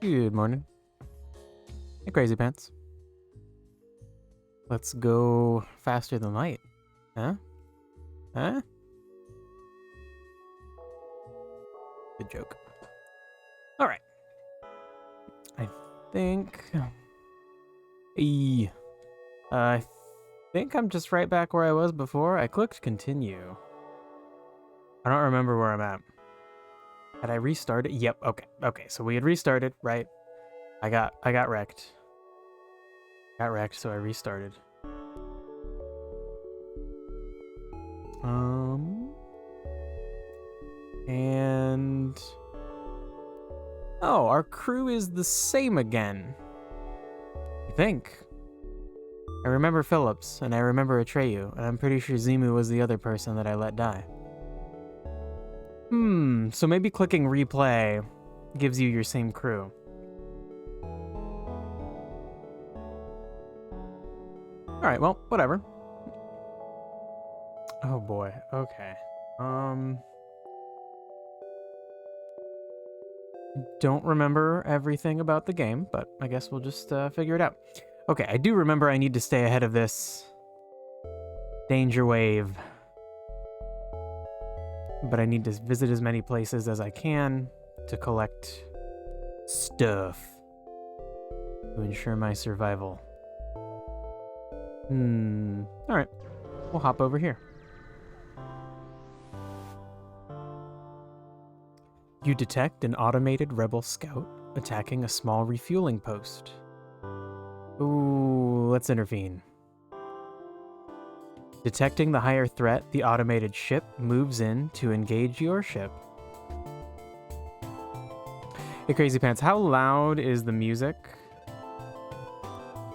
Good morning. Hey, Crazy Pants. Let's go faster than light. Huh? Huh? Good joke. All right. I think... I think I'm just right back where I was before. I clicked continue. I don't remember where I'm at. Had I restarted? Yep, okay. So we had restarted, right? I got wrecked. Got wrecked, so I restarted. And... Oh, our crew is the same again. I think. I remember Phillips, and I remember Atreyu, and I'm pretty sure Zimu was the other person that I let die. So maybe clicking replay gives you your same crew. Alright, well, whatever. Oh boy, okay. Don't remember everything about the game, but I guess we'll just figure it out. Okay, I do remember I need to stay ahead of this danger wave. But I need to visit as many places as I can to collect stuff to ensure my survival. Alright, we'll hop over here. You detect an automated rebel scout attacking a small refueling post. Ooh, let's intervene. Detecting the higher threat, the automated ship moves in to engage your ship. Hey, Crazy Pants, how loud is the music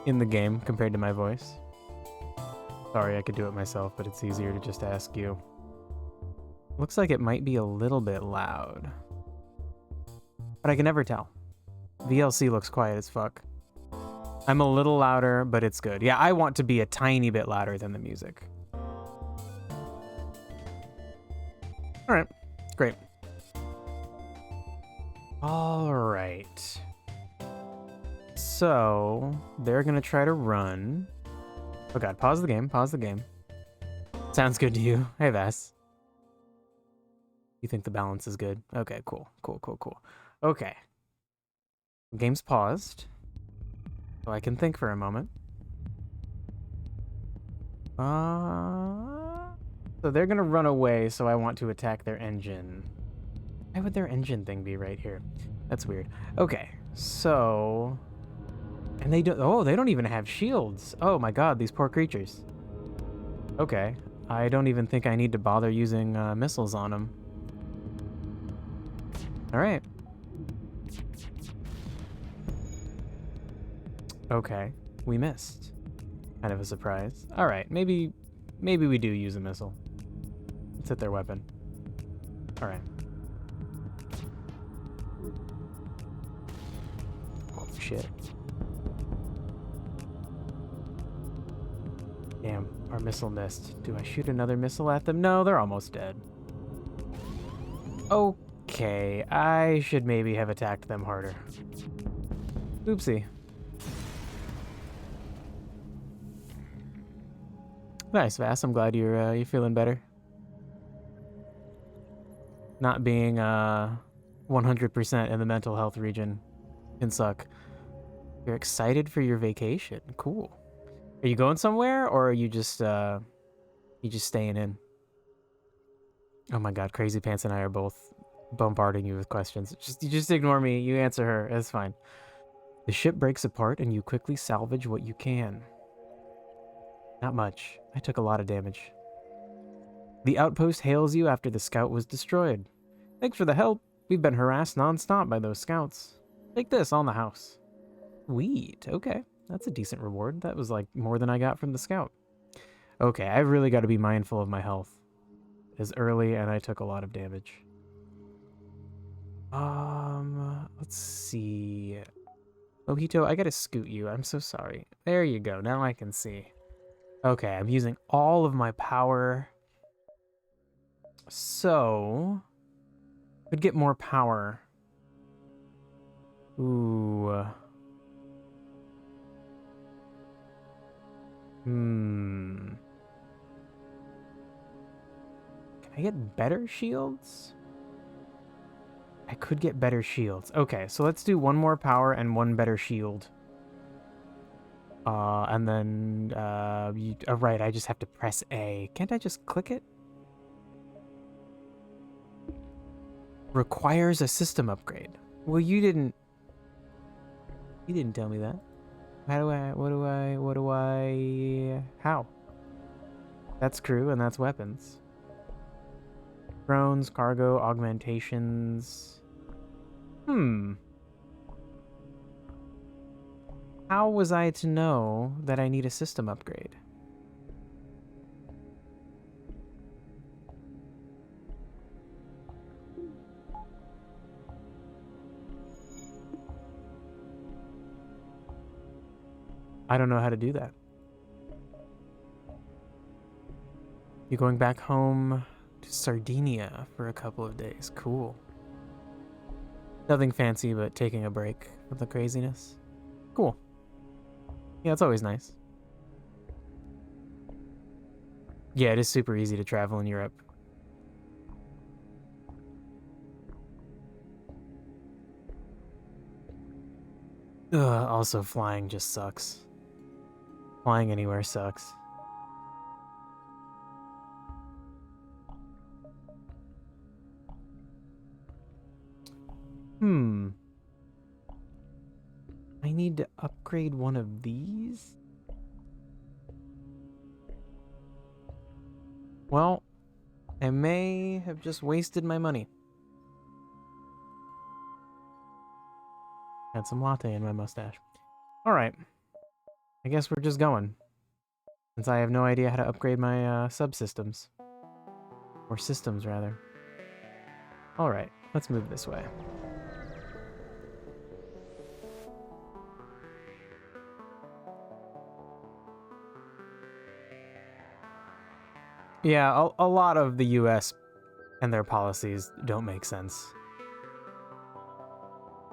in the game compared to my voice? Sorry, I could do it myself, but it's easier to just ask you. Looks like it might be a little bit loud. But I can never tell. VLC looks quiet as fuck. I'm a little louder, but it's good. Yeah, I want to be a tiny bit louder than the music. Alright, great. Alright. So, they're gonna try to run. Oh god, pause the game. Sounds good to you. Hey, Vass. You think the balance is good? Okay, cool. Okay. Game's paused. So I can think for a moment. So they're gonna run away, so I want to attack their engine. Why would their engine thing be right here? That's weird. Okay, so... And they don't even have shields. Oh my god, these poor creatures. Okay, I don't even think I need to bother using missiles on them. Alright. Okay, we missed. Kind of a surprise. Alright, maybe we do use a missile. Let's hit their weapon. Alright. Oh, shit. Damn, our missile missed. Do I shoot another missile at them? No, they're almost dead. Okay, I should maybe have attacked them harder. Oopsie. Nice, Vass. I'm glad you're feeling better. Not being 100% in the mental health region can suck. You're excited for your vacation. Cool. Are you going somewhere, or are you just staying in? Oh my god, Crazy Pants and I are both bombarding you with questions. Just ignore me. You answer her. It's fine. The ship breaks apart and you quickly salvage what you can. Not much. I took a lot of damage. The outpost hails you after the scout was destroyed. Thanks for the help. We've been harassed non-stop by those scouts. Take this on the house. Sweet. Okay. That's a decent reward. That was like more than I got from the scout. Okay, I've really got to be mindful of my health. It's early and I took a lot of damage. Let's see. Mojito, I gotta scoot you. I'm so sorry. There you go. Now I can see. Okay, I'm using all of my power. So, could get more power Ooh. Can I get better shields? I could get better shields. Okay, so let's do one more power and one better shield. And then, right, I just have to press A. Can't I just click it? Requires a system upgrade. Well, you didn't tell me that. How? That's crew and that's weapons. Drones, cargo, augmentations. How was I to know that I need a system upgrade? I don't know how to do that. You're going back home to Sardinia for a couple of days. Cool. Nothing fancy, but taking a break from the craziness. Cool. Yeah, it's always nice. Yeah, it is super easy to travel in Europe. Also, flying just sucks. Flying anywhere sucks. I need to upgrade one of these? Well, I may have just wasted my money. Had some latte in my mustache. Alright. I guess we're just going. Since I have no idea how to upgrade my subsystems. Or systems, rather. Alright, let's move this way. Yeah, a lot of the US and their policies don't make sense.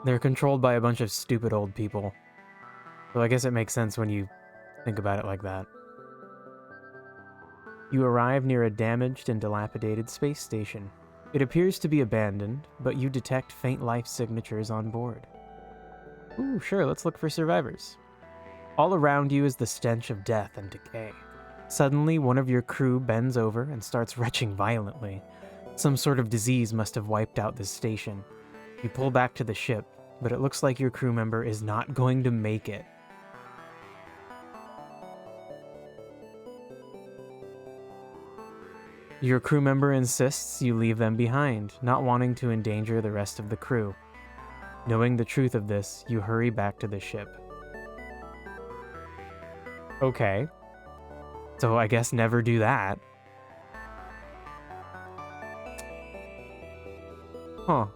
They're controlled by a bunch of stupid old people. So I guess it makes sense when you think about it like that. You arrive near a damaged and dilapidated space station. It appears to be abandoned, but you detect faint life signatures on board. Ooh, sure, let's look for survivors. All around you is the stench of death and decay. Suddenly, one of your crew bends over and starts retching violently. Some sort of disease must have wiped out this station. You pull back to the ship, but it looks like your crew member is not going to make it. Your crew member insists you leave them behind, not wanting to endanger the rest of the crew. Knowing the truth of this, you hurry back to the ship. Okay. So I guess never do that. Huh.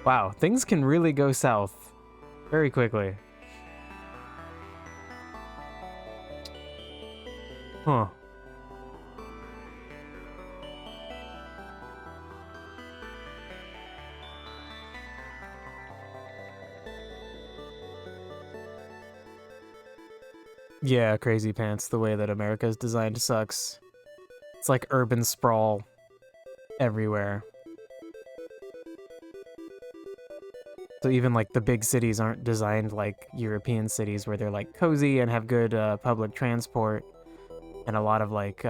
Wow, things can really go south very quickly. Huh. Yeah, crazy pants. The way that America's designed sucks. It's like urban sprawl everywhere. So even like the big cities aren't designed like European cities where they're like cozy and have good public transport and a lot of like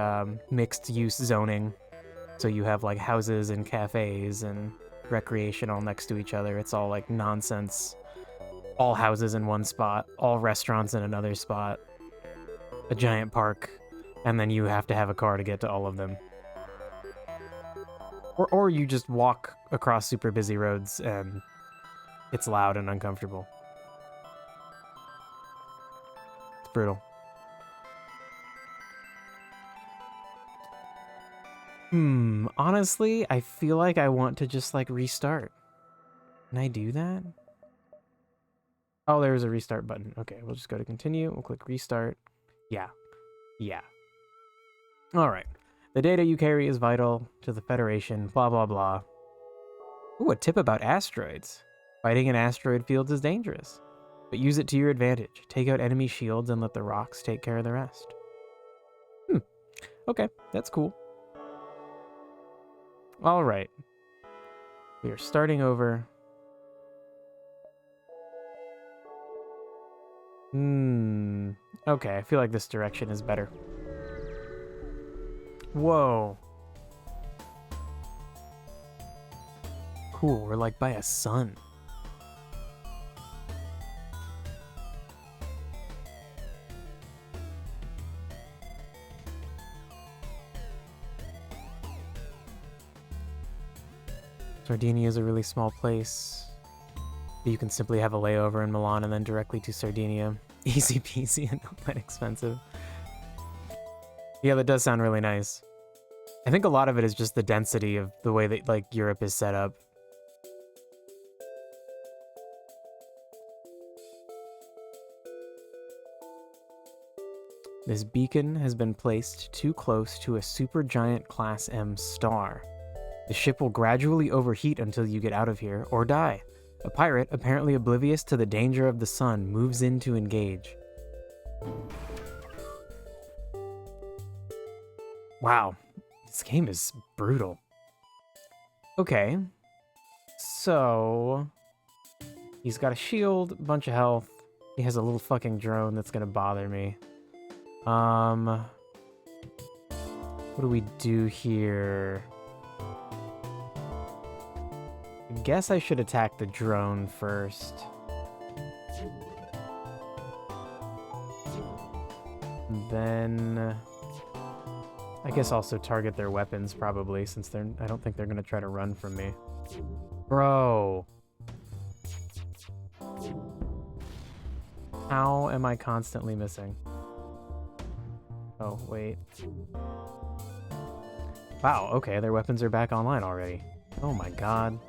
mixed use zoning. So you have like houses and cafes and recreation all next to each other. It's all like nonsense. All houses in one spot, all restaurants in another spot. A giant park, and then you have to have a car to get to all of them. Or you just walk across super busy roads and it's loud and uncomfortable. It's brutal. Honestly, I feel like I want to just like restart. Can I do that? Oh, there's a restart button. Okay, we'll just go to continue. We'll click restart. Yeah. Yeah. All right. The data you carry is vital to the Federation, blah, blah, blah. Ooh, a tip about asteroids. Fighting in asteroid fields is dangerous, but use it to your advantage. Take out enemy shields and let the rocks take care of the rest. Okay, that's cool. All right. We are starting over. Okay, I feel like this direction is better. Whoa. Cool, we're like by a sun. Sardinia is a really small place. You can simply have a layover in Milan and then directly to Sardinia. Easy peasy and not that expensive. Yeah, that does sound really nice. I think a lot of it is just the density of the way that like Europe is set up. This beacon has been placed too close to a supergiant Class M star. The ship will gradually overheat until you get out of here, or die. A pirate, apparently oblivious to the danger of the sun, moves in to engage. Wow, this game is brutal. Okay, so he's got a shield, a bunch of health. He has a little fucking drone that's gonna bother me. What do we do here? I guess I should attack the drone first. And then I guess also target their weapons probably, since I don't think they're gonna try to run from me. Bro. How am I constantly missing? Oh, wait. Wow, okay, their weapons are back online already. Oh my god.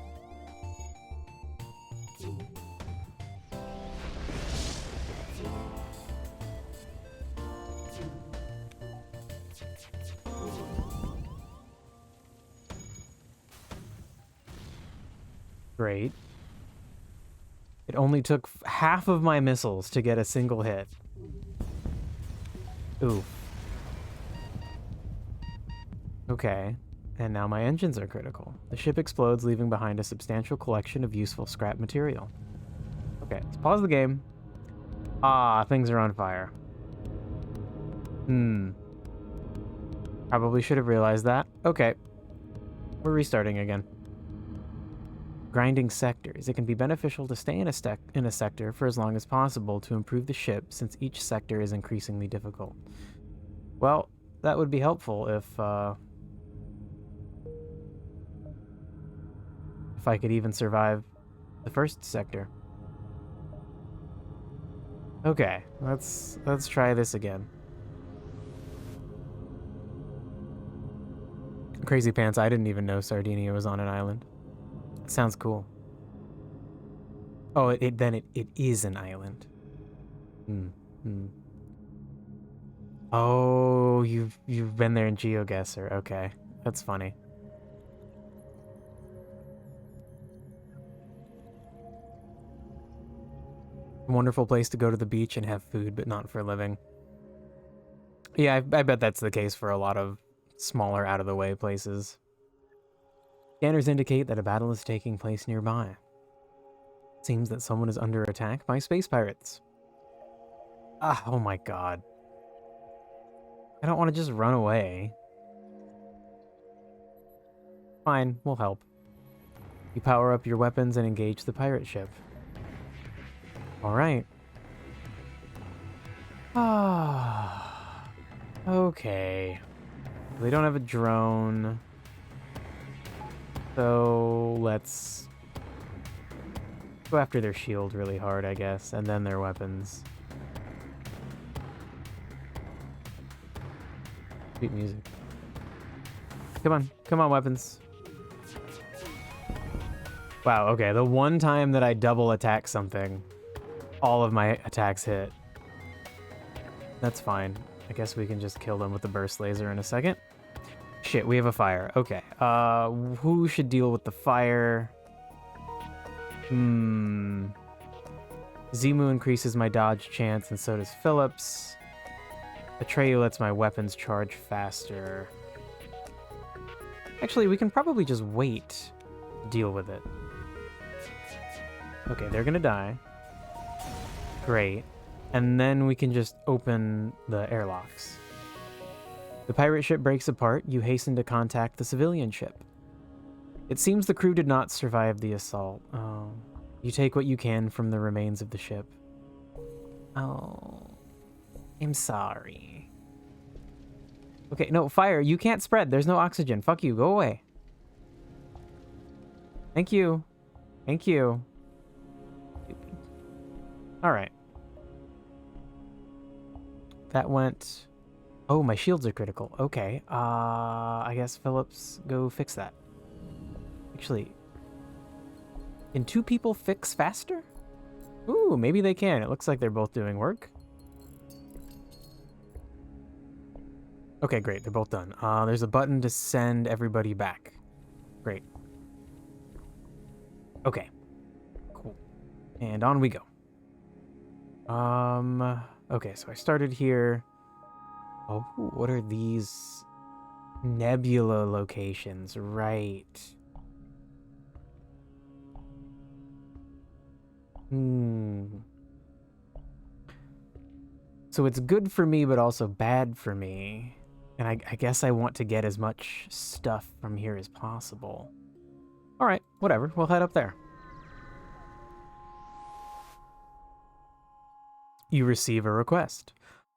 Great. It only took half of my missiles to get a single hit. Oof. Okay, and now my engines are critical. The ship explodes, leaving behind a substantial collection of useful scrap material. Okay, let's pause the game. Ah, things are on fire. Probably should have realized that. Okay. We're restarting again. Grinding sectors. It can be beneficial to stay in a sector for as long as possible to improve the ship, since each sector is increasingly difficult. Well, that would be helpful if I could even survive the first sector. Okay, let's try this again. Crazy pants, I didn't even know Sardinia was on an island. Sounds cool. Oh, it is an island. Oh, you've been there in GeoGuessr. Okay, that's funny. Wonderful place to go to the beach and have food, but not for a living. Yeah, I bet that's the case for a lot of smaller, out-of-the-way places. Scanners indicate that a battle is taking place nearby. It seems that someone is under attack by space pirates. Ah, oh my god. I don't want to just run away. Fine, we'll help. You power up your weapons and engage the pirate ship. Alright. Ah. Okay. They don't have a drone. So let's go after their shield really hard, I guess, and then their weapons. Sweet music. Come on, weapons. Wow, okay, the one time that I double attack something, all of my attacks hit. That's fine. I guess we can just kill them with the burst laser in a second. Shit, we have a fire. Okay. Who should deal with the fire? Zimu increases my dodge chance, and so does Phillips. Atreyu lets my weapons charge faster. Actually, we can probably just wait to deal with it. Okay, they're gonna die. Great. And then we can just open the airlocks. The pirate ship breaks apart. You hasten to contact the civilian ship. It seems the crew did not survive the assault. Oh. You take what you can from the remains of the ship. Oh. I'm sorry. Okay, no, fire. You can't spread. There's no oxygen. Fuck you. Go away. Thank you. Thank you. Alright. That went... Oh, my shields are critical. Okay. I guess Phillips, go fix that. Actually, can two people fix faster? Ooh, maybe they can. It looks like they're both doing work. Okay, great. They're both done. There's a button to send everybody back. Great. Okay. Cool. And on we go. Okay, so I started here. Oh, what are these? Nebula locations, right. So it's good for me, but also bad for me. And I guess I want to get as much stuff from here as possible. All right, whatever. We'll head up there. You receive a request.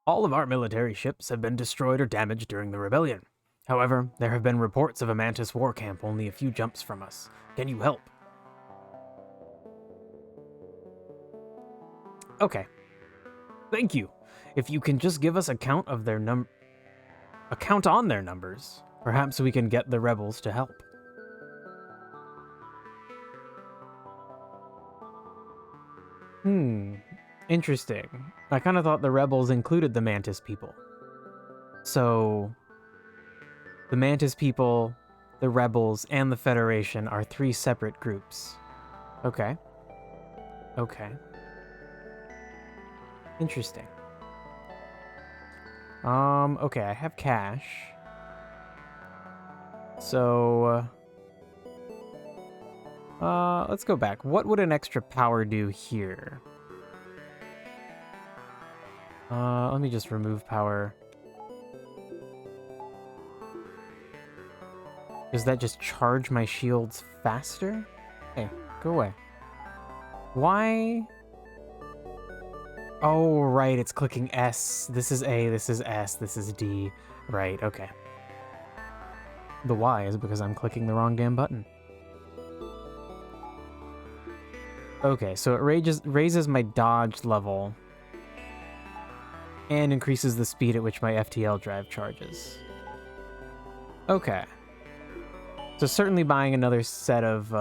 All of our military ships have been destroyed or damaged during the rebellion. However, there have been reports of a Mantis war camp only a few jumps from us. Can you help? Okay. Thank you. If you can just give us a count of their a count on their numbers, perhaps we can get the rebels to help. Interesting. I kind of thought the rebels included the Mantis people. So, the Mantis people, the rebels, and the Federation are three separate groups. Okay. Okay. Interesting. Okay, I have cash. So, let's go back. What would an extra power do here? Let me just remove power. Does that just charge my shields faster? Hey, go away. Why? Oh, right, it's clicking S. This is A, this is S, this is D. Right, okay. The Y is because I'm clicking the wrong damn button. Okay, so it raises my dodge level and increases the speed at which my FTL drive charges. Okay. So certainly buying another set of,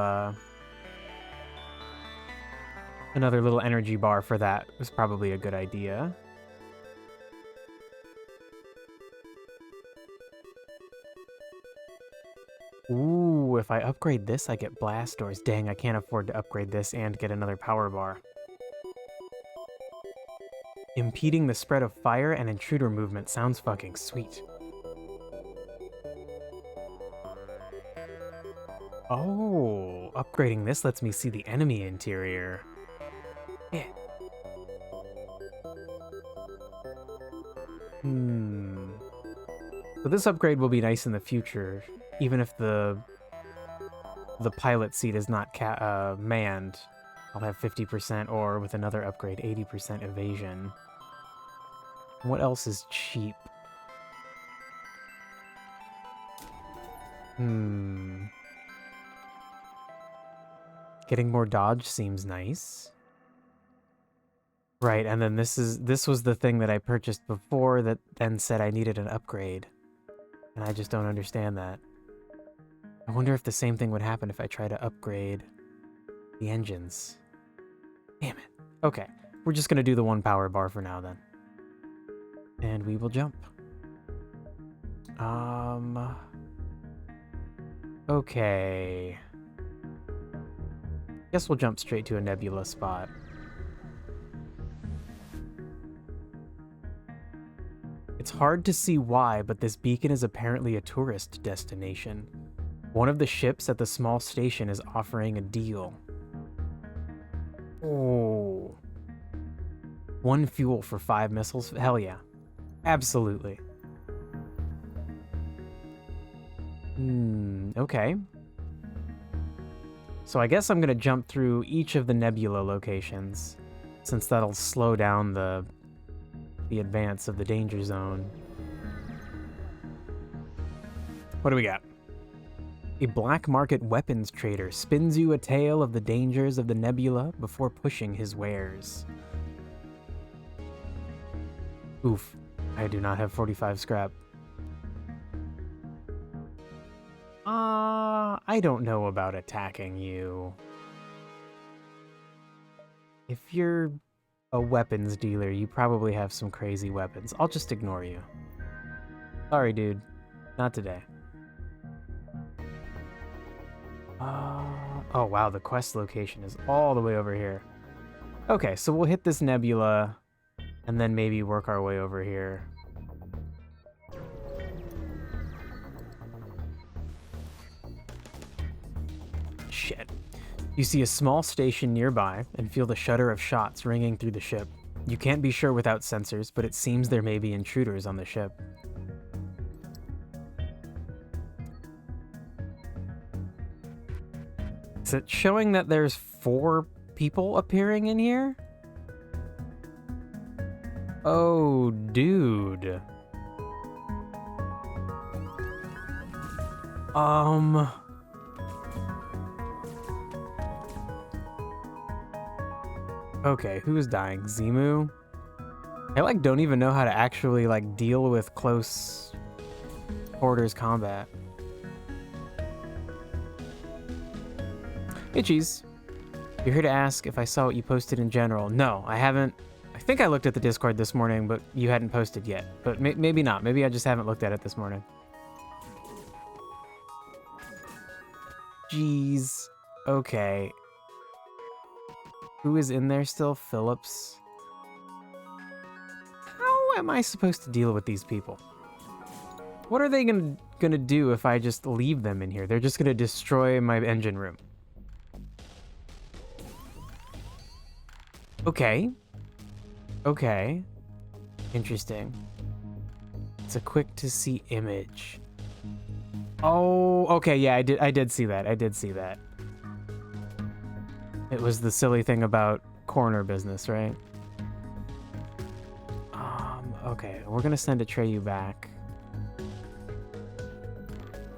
another little energy bar for that was probably a good idea. Ooh, if I upgrade this, I get blast doors. Dang, I can't afford to upgrade this and get another power bar. Impeding the spread of fire and intruder movement sounds fucking sweet. Oh, upgrading this lets me see the enemy interior. Yeah. So this upgrade will be nice in the future, even if the pilot seat is not manned. I'll have 50%, or with another upgrade, 80% evasion. What else is cheap? Getting more dodge seems nice. Right, and then this was the thing that I purchased before that then said I needed an upgrade. And I just don't understand that. I wonder if the same thing would happen if I try to upgrade the engines. Damn it. Okay, we're just gonna do the one power bar for now then. And we will jump. Okay. Guess we'll jump straight to a nebula spot. It's hard to see why, but this beacon is apparently a tourist destination. One of the ships at the small station is offering a deal. Oh. 1 fuel for 5 missiles? Hell yeah. Absolutely. Okay. So I guess I'm gonna jump through each of the nebula locations, since that'll slow down the advance of the danger zone. What do we got? A black market weapons trader spins you a tale of the dangers of the nebula before pushing his wares. Oof, I do not have 45 scrap. I don't know about attacking you. If you're a weapons dealer, you probably have some crazy weapons. I'll just ignore you. Sorry, dude. Not today. Oh, wow, the quest location is all the way over here. Okay, so we'll hit this nebula, and then maybe work our way over here. Shit. You see a small station nearby and feel the shudder of shots ringing through the ship. You can't be sure without sensors, but it seems there may be intruders on the ship. Is it showing that there's 4 people appearing in here? Oh, dude. Okay, who is dying? Zimu? I don't even know how to actually deal with close quarters combat. Hey, Cheese. You're here to ask if I saw what you posted in general. No, I haven't. I think I looked at the Discord this morning, but you hadn't posted yet. But maybe not. Maybe I just haven't looked at it this morning. Jeez. Okay. Who is in there still? Phillips. How am I supposed to deal with these people? What are they gonna do if I just leave them in here? They're just gonna destroy my engine room. Okay. Okay. Interesting. It's a quick to see image. Oh, okay, yeah, I did see that. I did see that. It was the silly thing about corner business, right? Okay, we're gonna send Atreyu back,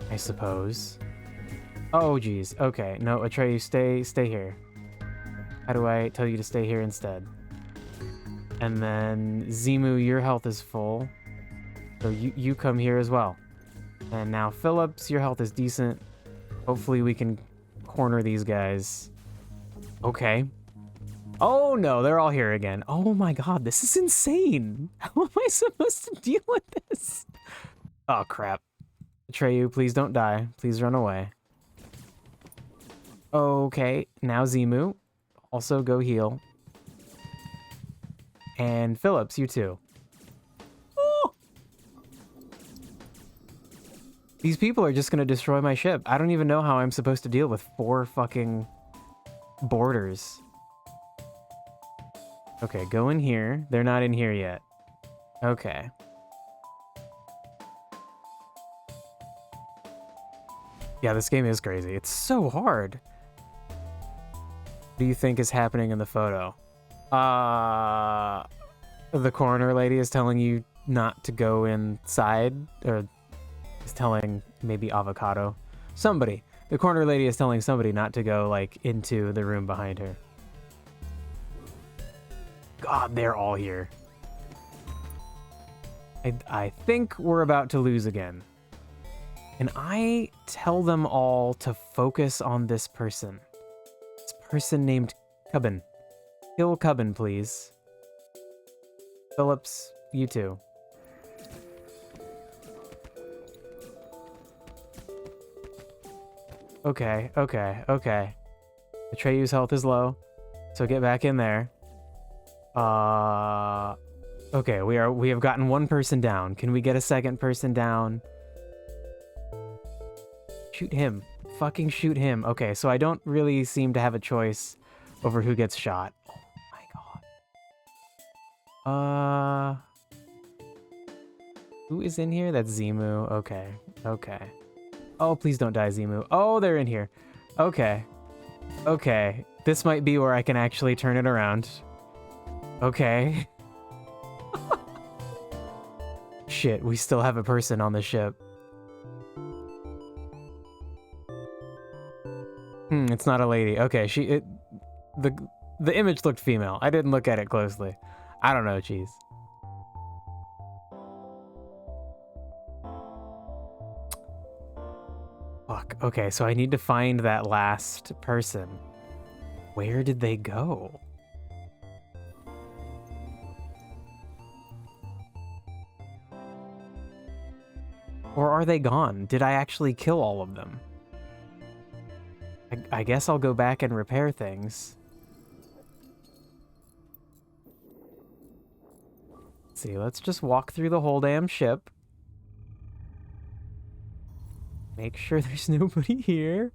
I suppose. Oh, geez. Okay, no, Atreyu, stay here. How do I tell you to stay here instead? And then Zimu, your health is full, so you come here as well. And now Phillips, your health is decent. Hopefully we can corner these guys. Okay. Oh no, they're all here again. Oh my god, this is insane. How am I supposed to deal with this? Oh crap. Atreyu, please don't die. Please run away. Okay, now Zimu. Also go heal. And Phillips, you too. Oh! These people are just gonna destroy my ship. I don't even know how I'm supposed to deal with 4 fucking boarders. Okay, go in here. They're not in here yet. Okay. Yeah, this game is crazy. It's so hard. What do you think is happening in the photo? The coroner lady is telling you not to go inside, or is telling maybe Avocado. Somebody. The coroner lady is telling somebody not to go, into the room behind her. God, they're all here. I think we're about to lose again. Can I tell them all to focus on this person? This person named Cubbin. Kill Cubbin, please. Phillips, you too. Okay. Atreyu's health is low, so get back in there. Okay, we have gotten one person down. Can we get a second person down? Shoot him. Fucking shoot him. Okay, so I don't really seem to have a choice over who gets shot. Oh my god. Who is in here? That's Zimu. Okay. Okay. Oh, please don't die, Zimu. Oh, they're in here. Okay. Okay. This might be where I can actually turn it around. Okay. Shit, we still have a person on the ship. It's not a lady. Okay, the image looked female. I didn't look at it closely. I don't know, cheese. Fuck. Okay, so I need to find that last person. Where did they go? Or are they gone? Did I actually kill all of them? I guess I'll go back and repair things. Let's see, let's just walk through the whole damn ship. Make sure there's nobody here.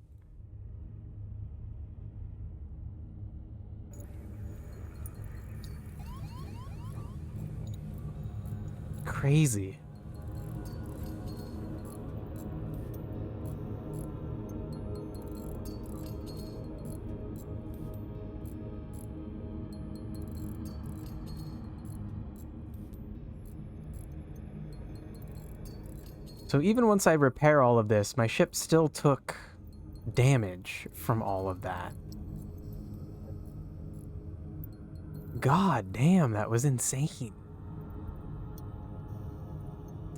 Crazy. So even once I repair all of this, my ship still took damage from all of that. God damn, that was insane.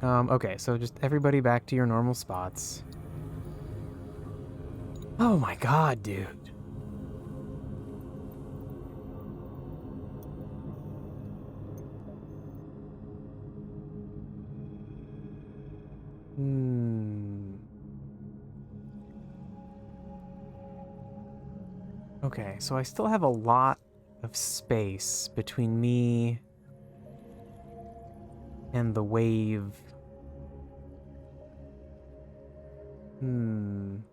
Okay, so just everybody back to your normal spots. Oh my god, dude. Okay, so I still have a lot of space between me and the wave. And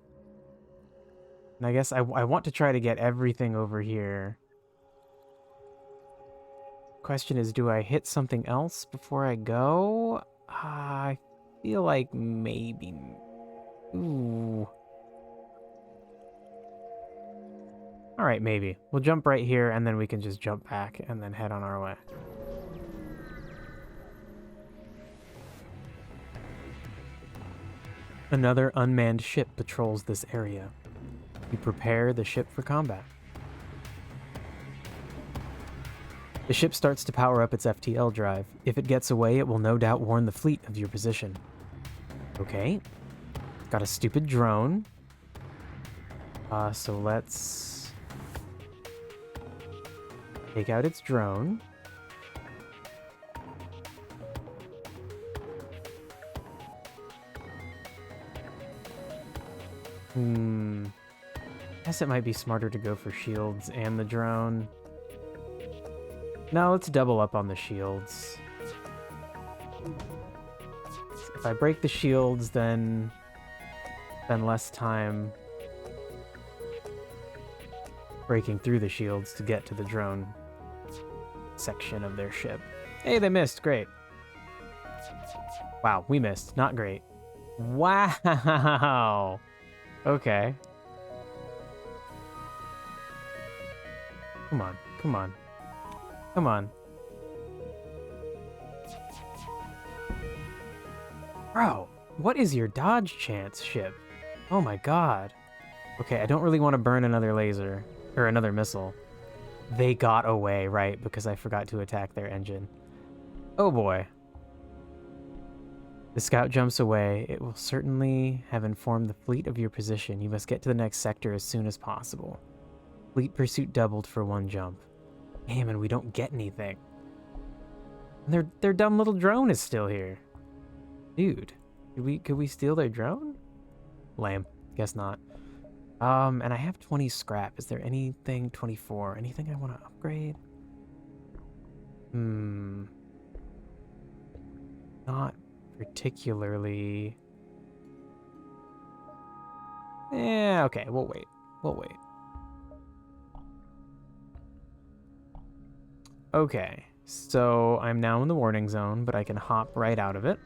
I guess I want to try to get everything over here. Question is, do I hit something else before I go? I feel like maybe... Ooh. Alright, maybe. We'll jump right here, and then we can just jump back and then head on our way. Another unmanned ship patrols this area. You prepare the ship for combat. The ship starts to power up its FTL drive. If it gets away, it will no doubt warn the fleet of your position. Okay. Got a stupid drone. So let's take out its drone. Guess it might be smarter to go for shields and the drone. No, let's double up on the shields. If I break the shields, then less time breaking through the shields to get to the drone section of their ship. Hey, they missed. Great. Wow, we missed. Not great. Wow. Okay. Come on. Come on. Come on. Bro, what is your dodge chance, ship? Oh my god. Okay, I don't really want to burn another laser. Or another missile. They got away, right? Because I forgot to attack their engine. Oh boy. The scout jumps away. It will certainly have informed the fleet of your position. You must get to the next sector as soon as possible. Fleet pursuit doubled for one jump. Damn, and we don't get anything. And their dumb little drone is still here. Dude, could we steal their drone? Lame. Guess not. And I have 20 scrap. Is there anything 24? Anything I want to upgrade? Not particularly. Yeah, okay, we'll wait. We'll wait. Okay, so I'm now in the warning zone, but I can hop right out of it.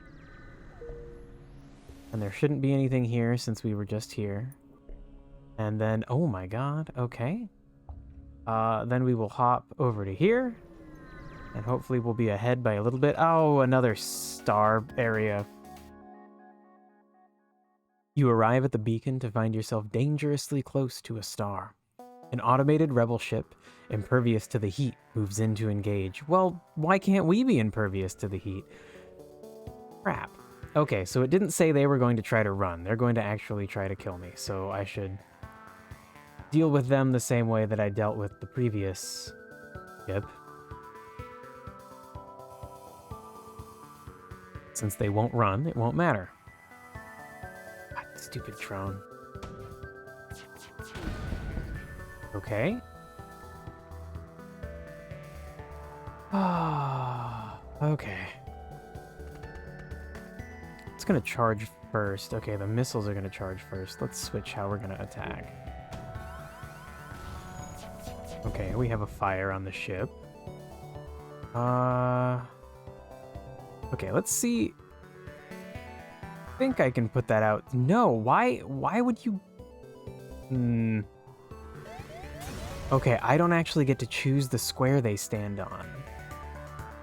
And there shouldn't be anything here since we were just here. And then, oh my god, okay. Then we will hop over to here. And hopefully we'll be ahead by a little bit. Oh, another star area. You arrive at the beacon to find yourself dangerously close to a star. An automated rebel ship, impervious to the heat, moves in to engage. Well, why can't we be impervious to the heat? Crap. Okay, so it didn't say they were going to try to run. They're going to actually try to kill me, so I should deal with them the same way that I dealt with the previous ship. Since they won't run, it won't matter. God, stupid drone. Okay. Ah, okay. It's gonna charge first. Okay, the missiles are gonna charge first. Let's switch how we're gonna attack. Okay, we have a fire on the ship. Okay, let's see. I think I can put that out. No, why would you? Okay, I don't actually get to choose the square they stand on.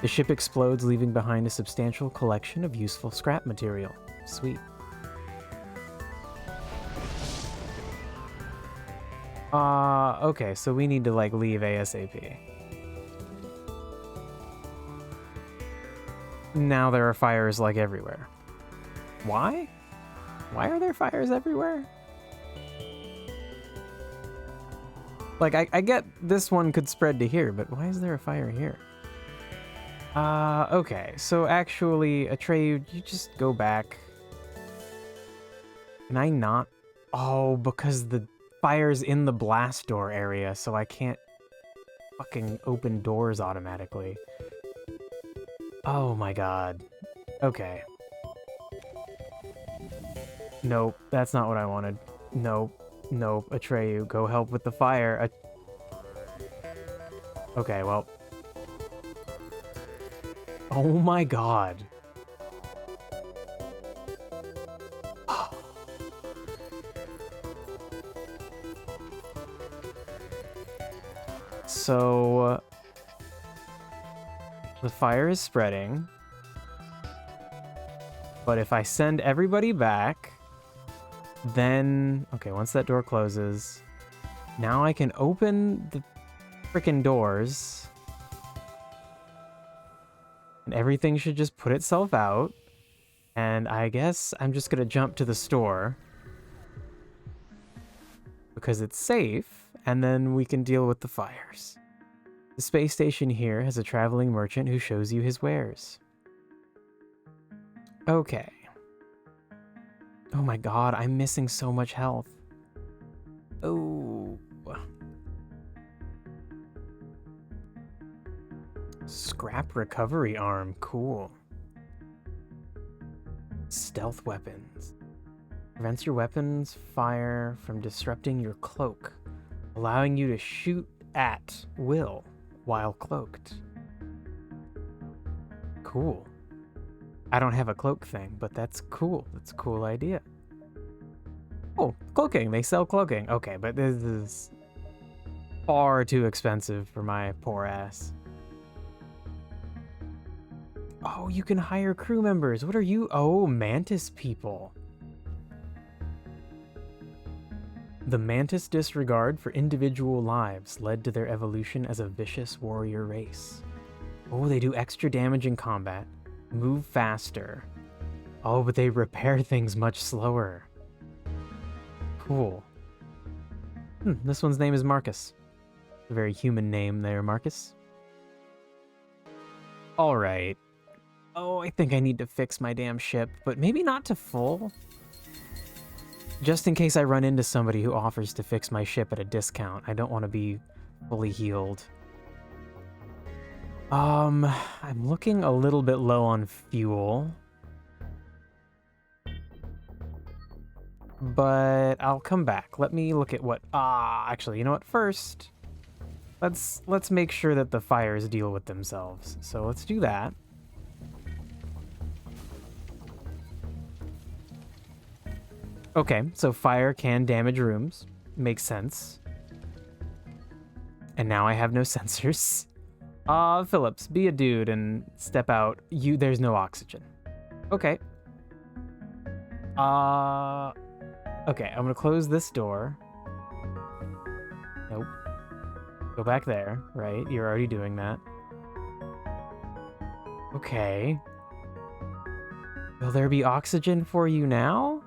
The ship explodes, leaving behind a substantial collection of useful scrap material. Sweet. Okay, so we need to, like, leave ASAP. Now there are fires, like, everywhere. Why? Why are there fires everywhere? Like, I get this one could spread to here, but why is there a fire here? Okay, so actually, Atreyu, you just go back. Can I not? Oh, because the fire's in the blast door area, so I can't fucking open doors automatically. Oh my god. Okay. Nope, that's not what I wanted. Nope. Nope, Atreyu, go help with the fire. Okay, well. Oh my god. So, the fire is spreading. But if I send everybody back, then... Okay, once that door closes, now I can open the frickin' doors. And everything should just put itself out. And I guess I'm just gonna jump to the store. Because it's safe, and then we can deal with the fires. The space station here has a traveling merchant who shows you his wares. Okay. Oh my god, I'm missing so much health. Oh. Scrap recovery arm, cool. Stealth weapons. Prevents your weapons fire from disrupting your cloak, allowing you to shoot at will while cloaked. Cool. I don't have a cloak thing, but that's cool. That's a cool idea. Oh, cloaking. They sell cloaking. Okay, but this is far too expensive for my poor ass. Oh, you can hire crew members. What are you? Oh, mantis people. The mantis disregard for individual lives led to their evolution as a vicious warrior race. Oh, they do extra damage in combat, move faster. Oh, but they repair things much slower. Cool. This one's name is Marcus. A very human name there, Marcus. All right. Oh, I think I need to fix my damn ship, but maybe not to full. Just in case I run into somebody who offers to fix my ship at a discount. I don't want to be fully healed. I'm looking a little bit low on fuel. But I'll come back. Let me look at what... actually, you know what? First, let's make sure that the fires deal with themselves. So let's do that. Okay, so fire can damage rooms. Makes sense. And now I have no sensors. Phillips, be a dude and step out. There's no oxygen. Okay. Okay, I'm gonna close this door. Nope. Go back there, right? You're already doing that. Okay. Will there be oxygen for you now?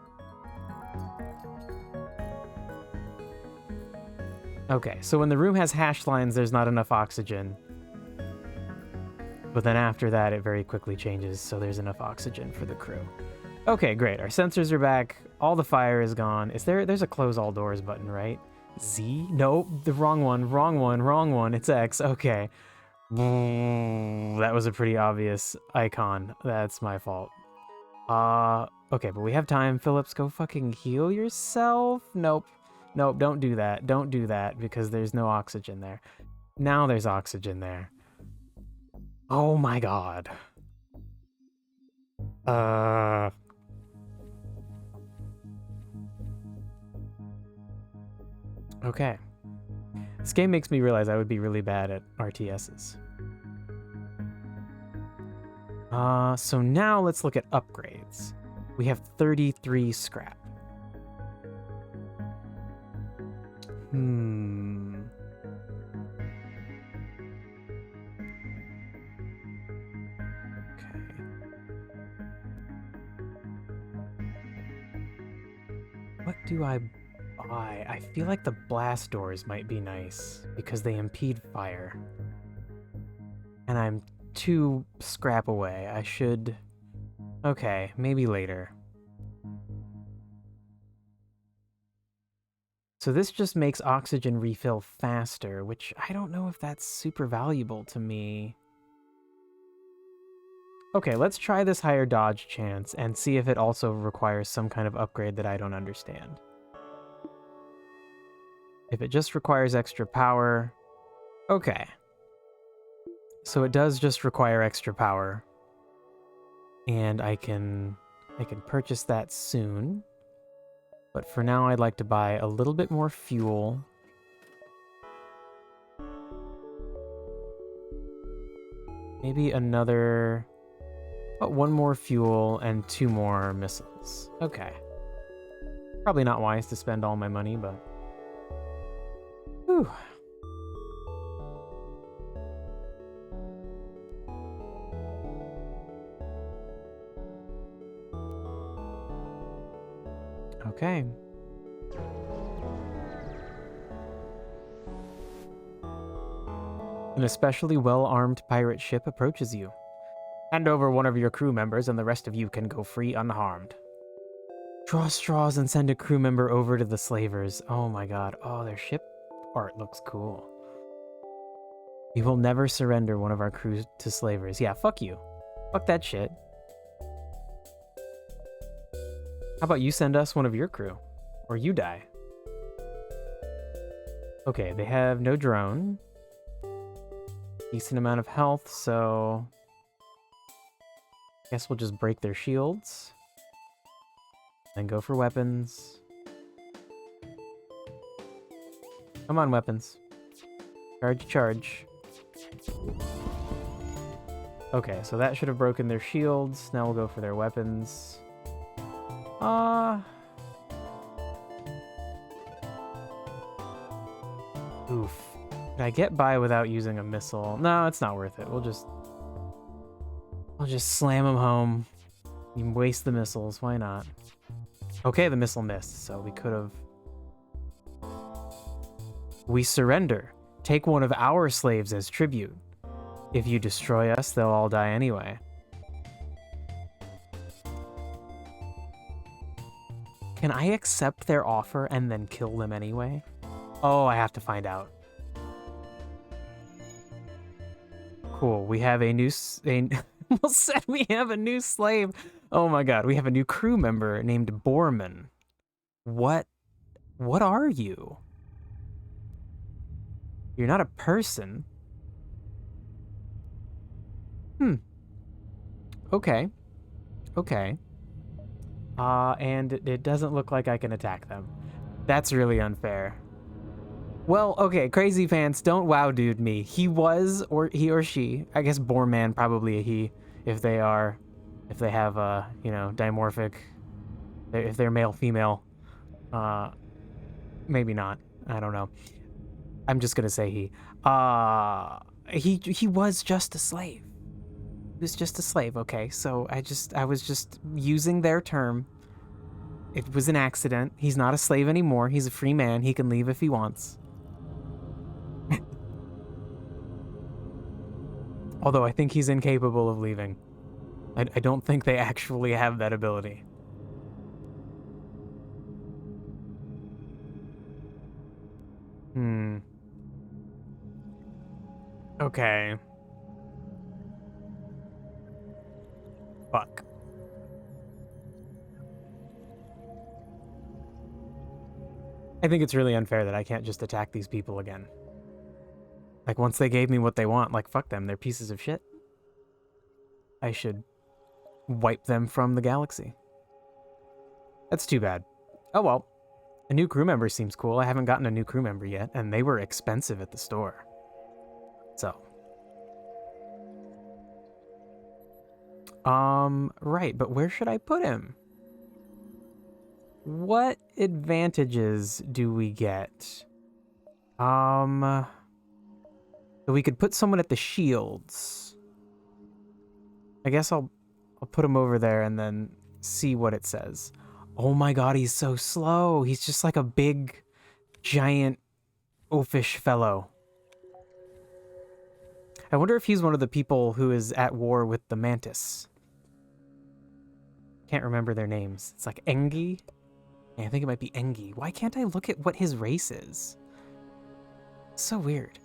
Okay, so when the room has hash lines, there's not enough oxygen. But then after that, it very quickly changes, so there's enough oxygen for the crew. Okay, great. Our sensors are back. All the fire is gone. There's a close all doors button, right? Z? No, the wrong one. Wrong one. Wrong one. It's X. Okay. That was a pretty obvious icon. That's my fault. Okay, but we have time. Phillips, go fucking heal yourself. Nope. Nope, don't do that. Don't do that because there's no oxygen there. Now there's oxygen there. Oh my god. Okay. This game makes me realize I would be really bad at RTSs. So now let's look at upgrades. We have 33 scrap. What do I buy? I feel like the blast doors might be nice because they impede fire. And I'm 2 scrap away. I should... Okay, maybe later. So this just makes oxygen refill faster, which I don't know if that's super valuable to me. Okay, let's try this higher dodge chance and see if it also requires some kind of upgrade that I don't understand. If it just requires extra power... Okay. So it does just require extra power. And I can purchase that soon. But for now, I'd like to buy a little bit more fuel. Maybe another... Oh, 1 more fuel and 2 more missiles. Okay. Probably not wise to spend all my money, but... Whew. Okay. An especially well-armed pirate ship approaches you. Hand over one of your crew members and the rest of you can go free unharmed. Draw straws and send a crew member over to the slavers. Oh my god. Oh, their ship art looks cool. We will never surrender one of our crew to slavers. Yeah, fuck you. Fuck that shit. How about you send us one of your crew? Or you die. Okay, they have no drone. Decent amount of health, so... Guess we'll just break their shields. Then go for weapons. Come on, weapons. Charge, charge. Okay, so that should have broken their shields. Now we'll go for their weapons. Oof. Can I get by without using a missile? No, it's not worth it. I'll just slam them home. You can waste the missiles. Why not? Okay, the missile missed, so we could have... We surrender. Take one of our slaves as tribute. If you destroy us, they'll all die anyway. Can I accept their offer and then kill them anyway? Oh, I have to find out. Cool. We have a new... almost said we have a new slave. Oh my god. We have a new crew member named Borman. What are you? You're not a person. Okay. Okay. And it doesn't look like I can attack them. That's really unfair. Well, okay, crazy pants, don't wow dude me. He or she, I guess Borman, probably a he, if they have you know, dimorphic, if they're male, female, maybe not, I don't know. I'm just gonna say he was just a slave. He was just a slave, okay? So I was just using their term. It was an accident. He's not a slave anymore. He's a free man. He can leave if he wants. Although I think he's incapable of leaving. I don't think they actually have that ability. Okay. Fuck. I think it's really unfair that I can't just attack these people again. Like, once they gave me what they want, like, fuck them. They're pieces of shit. I should wipe them from the galaxy. That's too bad. Oh well. A new crew member seems cool. I haven't gotten a new crew member yet, and they were expensive at the store. So. Right, but where should I put him? What advantages do we get? So we could put someone at the shields. I guess I'll put him over there and then see what it says. Oh my god, he's so slow. He's just like a big, giant, oafish fellow. I wonder if he's one of the people who is at war with the Mantis. Can't remember their names. It's like Engi? Yeah, I think it might be Engi. Why can't I look at what his race is? It's so weird.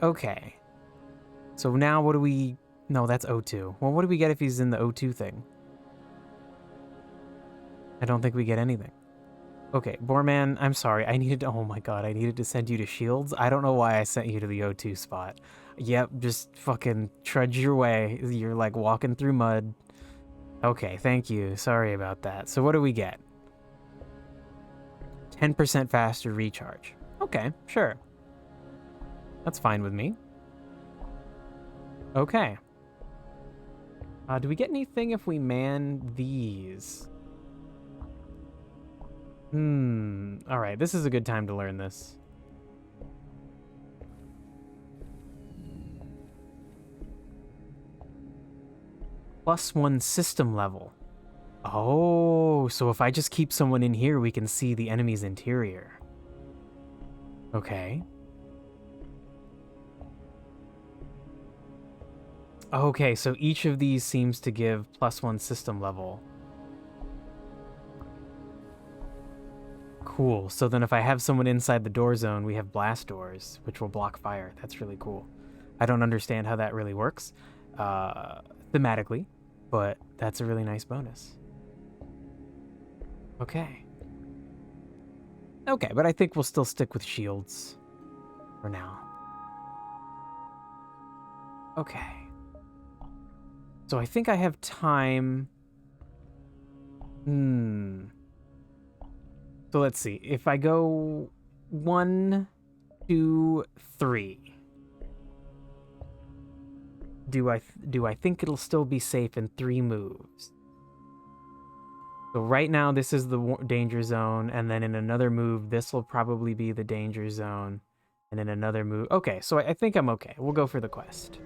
Okay. So now what do we... No, that's O2. Well, what do we get if he's in the O2 thing? I don't think we get anything. Okay, Borman, I'm sorry. I needed to... Oh my god, I needed to send you to Shields. I don't know why I sent you to the O2 spot. Yep, just fucking trudge your way. You're like walking through mud. Okay, thank you. Sorry about that. So what do we get? 10% faster recharge. Okay, sure. That's fine with me. Okay. Do we get anything if we man these? Alright, this is a good time to learn this. +1 system level. Oh, so if I just keep someone in here, we can see the enemy's interior. Okay. Okay, so each of these seems to give +1 system level. Cool. So then if I have someone inside the door zone, we have blast doors, which will block fire. That's really cool. I don't understand how that really works thematically, but that's a really nice bonus. Okay. Okay, but I think we'll still stick with shields for now. Okay. So I think I have time. So let's see. If I go 1, 2, 3. Do I think it'll still be safe in 3 moves? So right now this is the danger zone, and then in another move this will probably be the danger zone, and in another move... Okay, so I think I'm okay. We'll go for the quest.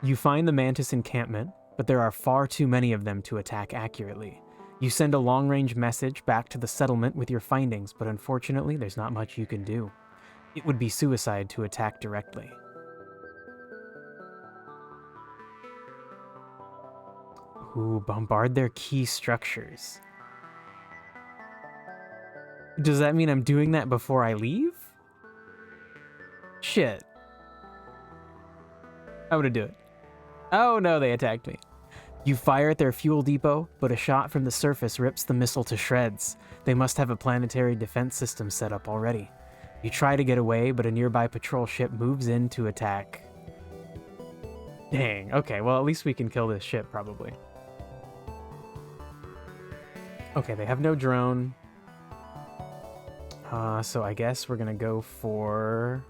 You find the Mantis encampment, but there are far too many of them to attack accurately. You send a long-range message back to the settlement with your findings, but unfortunately there's not much you can do. It would be suicide to attack directly. Ooh, bombard their key structures. Does that mean I'm doing that before I leave? Shit. I'm gonna do it. Oh no, they attacked me. You fire at their fuel depot, but a shot from the surface rips the missile to shreds. They must have a planetary defense system set up already. You try to get away, but a nearby patrol ship moves in to attack. Dang, okay, well at least we can kill this ship, probably. Okay, they have no drone. So I guess we're gonna go for...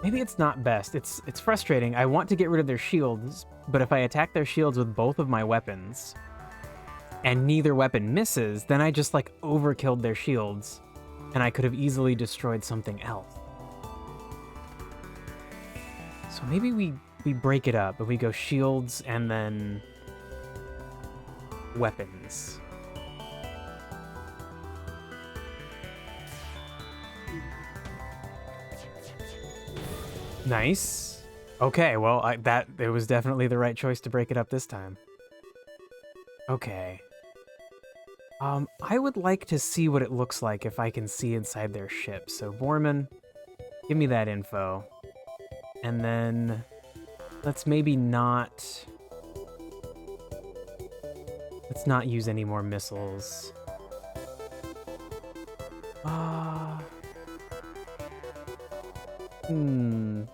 Maybe it's not best. It's frustrating. I want to get rid of their shields, but if I attack their shields with both of my weapons, and neither weapon misses, then I just, like, overkilled their shields, and I could have easily destroyed something else. So maybe we break it up, and we go shields and then weapons. Nice. Okay, well, it was definitely the right choice to break it up this time. Okay. I would like to see what it looks like if I can see inside their ship. So, Borman, give me that info. And then let's not use any more missiles.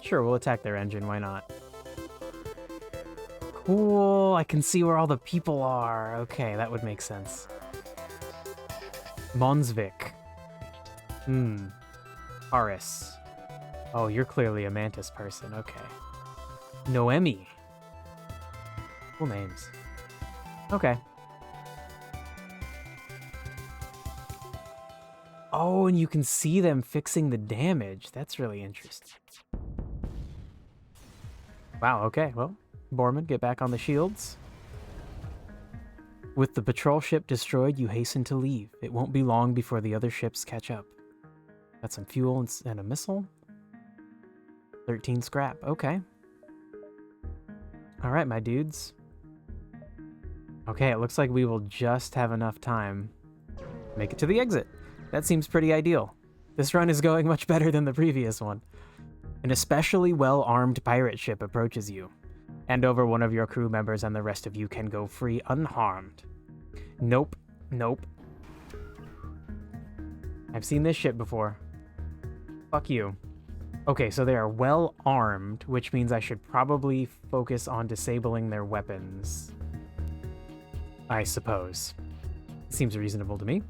Sure, we'll attack their engine, why not? Cool, I can see where all the people are. Okay, that would make sense. Monsvik. Paris. Oh, you're clearly a Mantis person, okay. Noemi. Cool names. Okay. Oh, and you can see them fixing the damage. That's really interesting. Wow, okay, well, Borman, get back on the shields. With the patrol ship destroyed, you hasten to leave. It won't be long before the other ships catch up. Got some fuel and a missile. 13 scrap, okay. All right, my dudes. Okay, it looks like we will just have enough time to make it to the exit. That seems pretty ideal. This run is going much better than the previous one. An especially well-armed pirate ship approaches you. Hand over one of your crew members and the rest of you can go free unharmed. Nope. Nope. I've seen this ship before. Fuck you. Okay, so they are well-armed, which means I should probably focus on disabling their weapons. I suppose. Seems reasonable to me.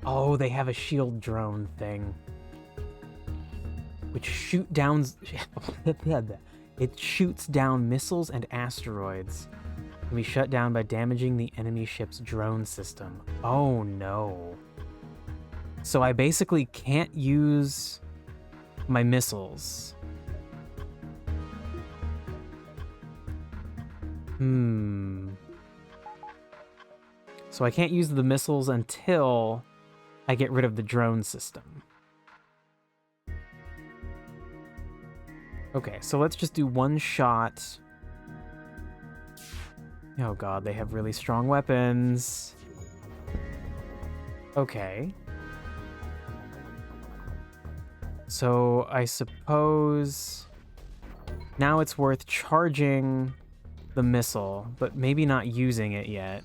Oh, they have a shield drone thing. Which shoot down... It shoots down missiles and asteroids. Can be shut down by damaging the enemy ship's drone system. Oh no. So I basically can't use my missiles. So I can't use the missiles until I get rid of the drone system. Okay, so let's just do one shot. Oh god, they have really strong weapons. Okay. So I suppose now it's worth charging the missile, but maybe not using it yet.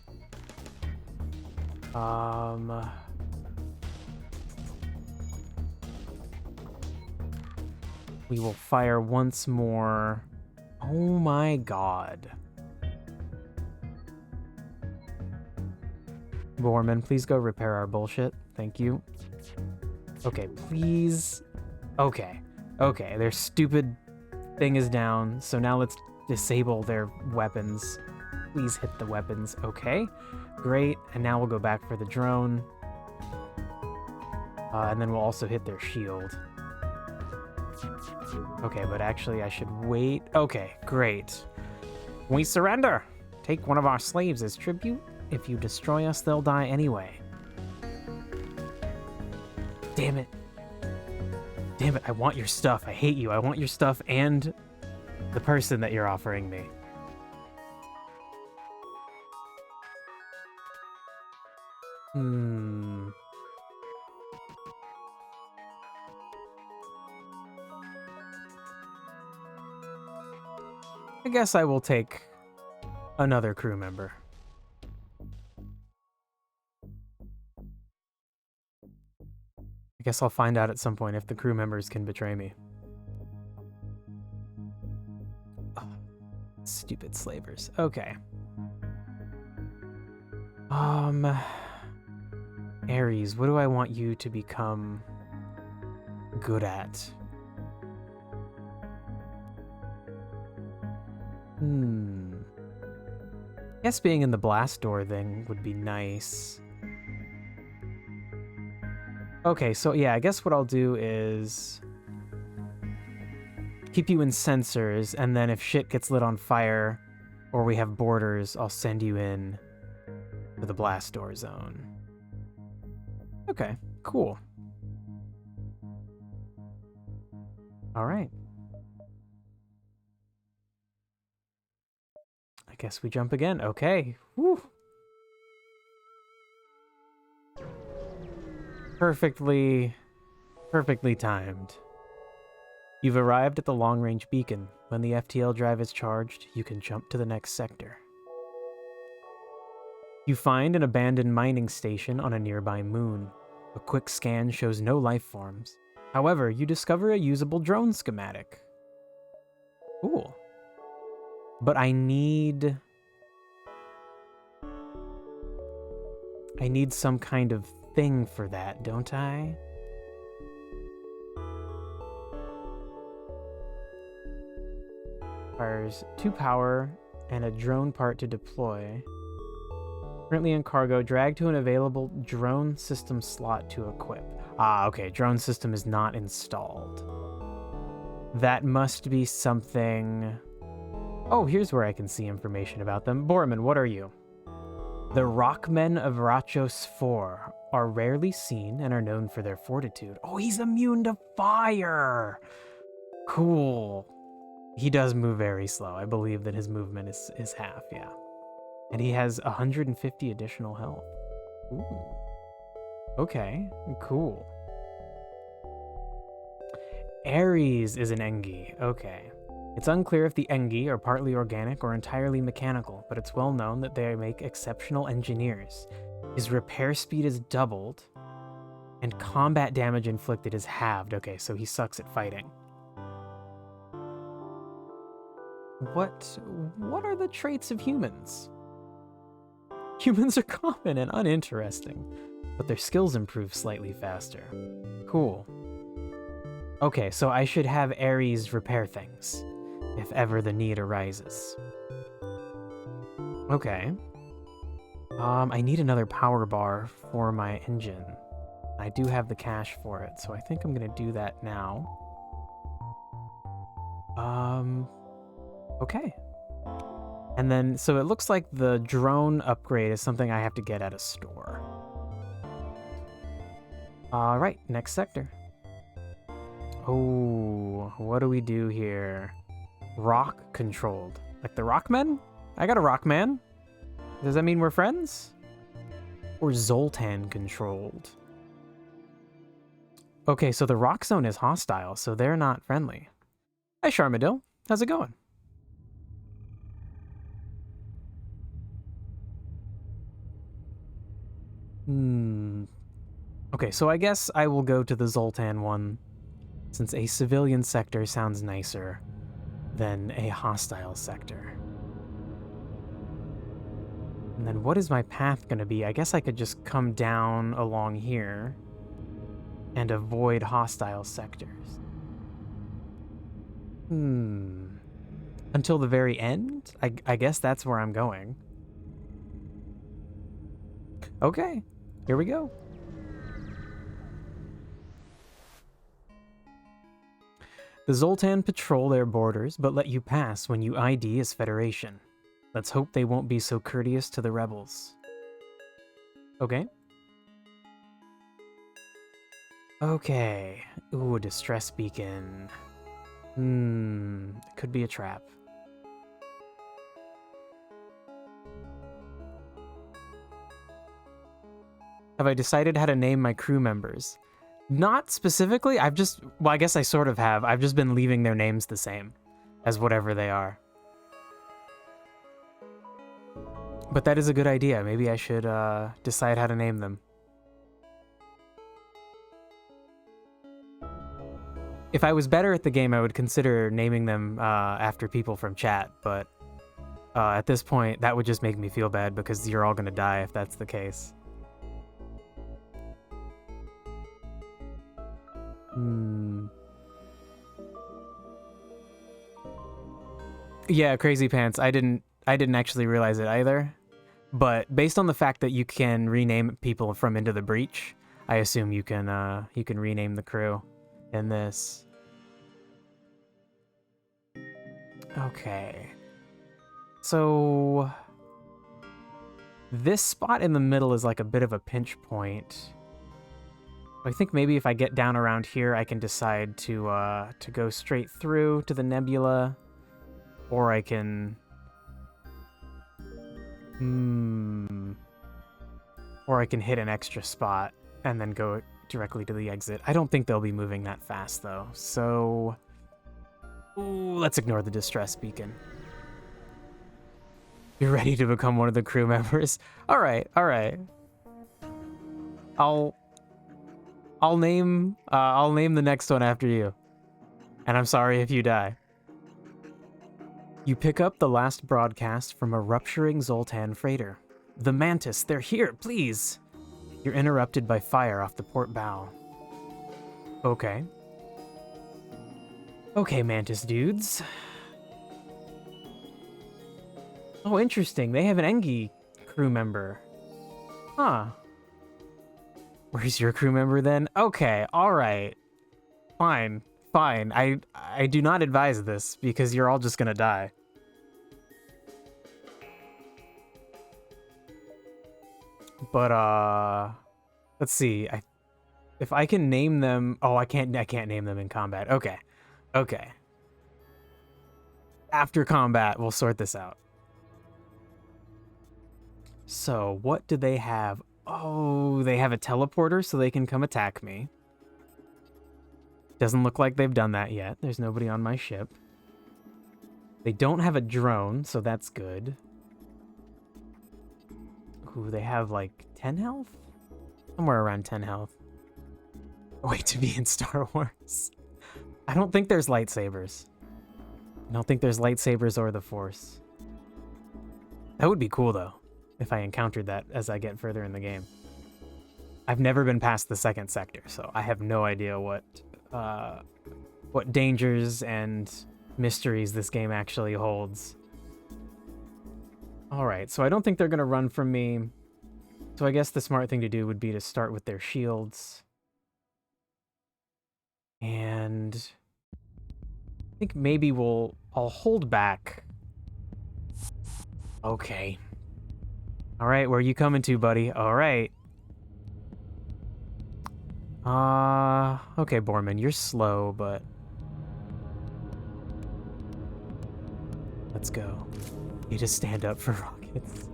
We will fire once more. Oh my god. Borman, please go repair our bullshit. Thank you. Okay, please. Okay. Okay, their stupid thing is down, so now let's disable their weapons. Please hit the weapons. Okay, great. And now we'll go back for the drone. And then we'll also hit their shield. Okay, but actually I should wait. Okay, great. We surrender. Take one of our slaves as tribute. If you destroy us, they'll die anyway. Damn it. Damn it, I want your stuff. I hate you. I want your stuff and the person that you're offering me. I guess I will take another crew member. I guess I'll find out at some point if the crew members can betray me. Oh, stupid slavers. Okay. Ares, what do I want you to become good at? Guess being in the blast door thing would be nice. Okay, so yeah, I guess what I'll do is keep you in sensors, and then if shit gets lit on fire or we have borders, I'll send you in to the blast door zone. Okay, cool. All right. I guess we jump again. Okay. Woo. Perfectly timed. You've arrived at the long-range beacon. When the FTL drive is charged, you can jump to the next sector. You find an abandoned mining station on a nearby moon. A quick scan shows no life forms. However, you discover a usable drone schematic. Cool. But I need some kind of thing for that, don't I? Requires 2 power and a drone part to deploy. Currently in cargo, drag to an available drone system slot to equip. Ah, okay, drone system is not installed. That must be something... Oh, here's where I can see information about them. Borman, what are you? The Rockmen of Rachos 4 are rarely seen and are known for their fortitude. Oh, he's immune to fire! Cool. He does move very slow. I believe that his movement is half, yeah. And he has 150 additional health. Ooh. Okay, cool. Ares is an Engi. Okay. It's unclear if the Engi are partly organic or entirely mechanical, but it's well known that they make exceptional engineers. His repair speed is doubled, and combat damage inflicted is halved. Okay, so he sucks at fighting. What are the traits of humans? Humans are common and uninteresting, but their skills improve slightly faster. Cool. Okay, so I should have Ares repair things, if ever the need arises. Okay. I need another power bar for my engine. I do have the cash for it, so I think I'm gonna do that now. Okay. And then, so it looks like the drone upgrade is something I have to get at a store. All right, next sector. Oh, what do we do here? Rock controlled. Like the Rockmen? I got a Rockman. Does that mean we're friends? Or Zoltan controlled? Okay, so the rock zone is hostile, so they're not friendly. Hi, Charmadil. How's it going? Okay, so I guess I will go to the Zoltan one, since a civilian sector sounds nicer than a hostile sector. And then what is my path going to be? I guess I could just come down along here and avoid hostile sectors. Until the very end? I guess that's where I'm going. Okay, here we go. The Zoltan patrol their borders, but let you pass when you ID as Federation. Let's hope they won't be so courteous to the rebels. Okay. Okay. Ooh, a distress beacon. It could be a trap. Have I decided how to name my crew members? Not specifically. Well, I guess I sort of have. I've just been leaving their names the same as whatever they are. But that is a good idea. Maybe I should decide how to name them. If I was better at the game, I would consider naming them after people from chat, but at this point, that would just make me feel bad because you're all gonna die if that's the case. Yeah, Crazy Pants. I didn't actually realize it either. But based on the fact that you can rename people from Into the Breach, I assume you can rename the crew in this. Okay. So this spot in the middle is like a bit of a pinch point. I think maybe if I get down around here, I can decide to go straight through to the nebula, or I can hit an extra spot and then go directly to the exit. I don't think they'll be moving that fast though, so let's ignore the distress beacon. You're ready to become one of the crew members? All right. I'll name the next one after you. And I'm sorry if you die. You pick up the last broadcast from a rupturing Zoltan freighter. The Mantis, they're here, please. You're interrupted by fire off the port bow. Okay. Okay, Mantis dudes. Oh, interesting. They have an Engi crew member. Huh. Where's your crew member then? Okay, alright. Fine. I do not advise this because you're all just gonna die. But let's see. If I can name them. Oh, I can't name them in combat. Okay. After combat, we'll sort this out. So, what do they have? Oh, they have a teleporter so they can come attack me. Doesn't look like they've done that yet. There's nobody on my ship. They don't have a drone, so that's good. Ooh, they have like 10 health? Somewhere around 10 health. Way to be in Star Wars. I don't think there's lightsabers. I don't think there's lightsabers or the Force. That would be cool, though, if I encountered that as I get further in the game. I've never been past the second sector, so I have no idea what dangers and mysteries this game actually holds. Alright, so I don't think they're going to run from me. So I guess the smart thing to do would be to start with their shields. And I think maybe I'll hold back. Okay. Alright, where are you coming to, buddy? Alright. Okay, Borman, you're slow, but let's go. You just stand up for rockets.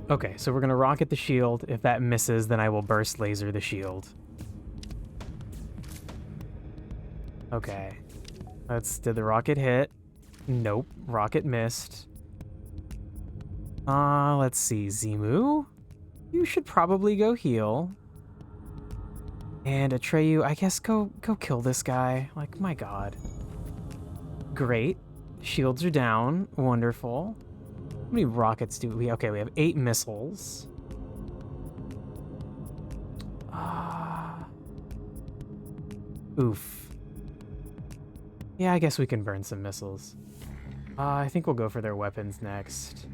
Okay, so we're gonna rocket the shield. If that misses, then I will burst laser the shield. Okay. Did the rocket hit? Nope. Rocket missed. Let's see. Zimu? You should probably go heal. And Atreyu, I guess go kill this guy. Like, my god. Great. Shields are down. Wonderful. How many rockets do we... Okay, we have 8 missiles. Oof. Yeah, I guess we can burn some missiles. I think we'll go for their weapons next.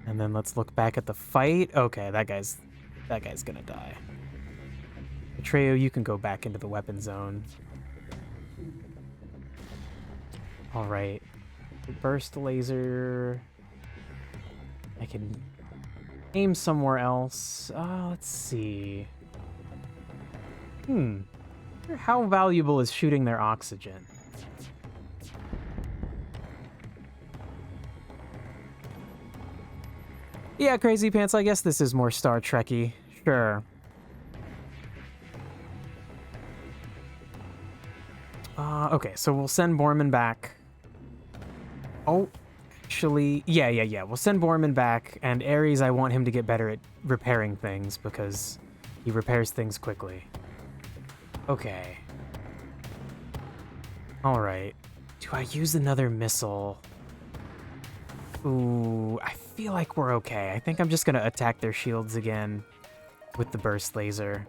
And then let's look back at the fight. Okay, that guy's gonna die. Atreyu, you can go back into the weapon zone. Alright. Burst laser. I can Aim somewhere else. Let's see. How valuable is shooting their oxygen? Yeah, Crazy Pants, I guess this is more Star Trek-y. Sure. Okay, so we'll send Borman back. Oh, actually, yeah. We'll send Borman back, and Ares, I want him to get better at repairing things, because he repairs things quickly. Okay. Alright. Do I use another missile? Ooh, I feel like we're okay. I think I'm just gonna attack their shields again with the burst laser.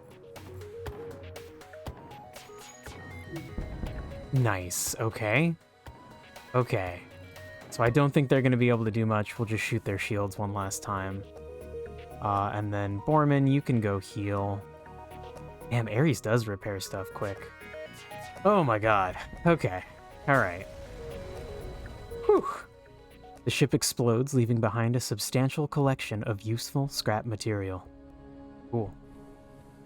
Nice, okay. Okay. So I don't think they're gonna be able to do much. We'll just shoot their shields one last time. And then Borman, you can go heal. Damn, Ares does repair stuff quick. Oh my god. Okay. Alright. Whew. The ship explodes, leaving behind a substantial collection of useful scrap material. Cool.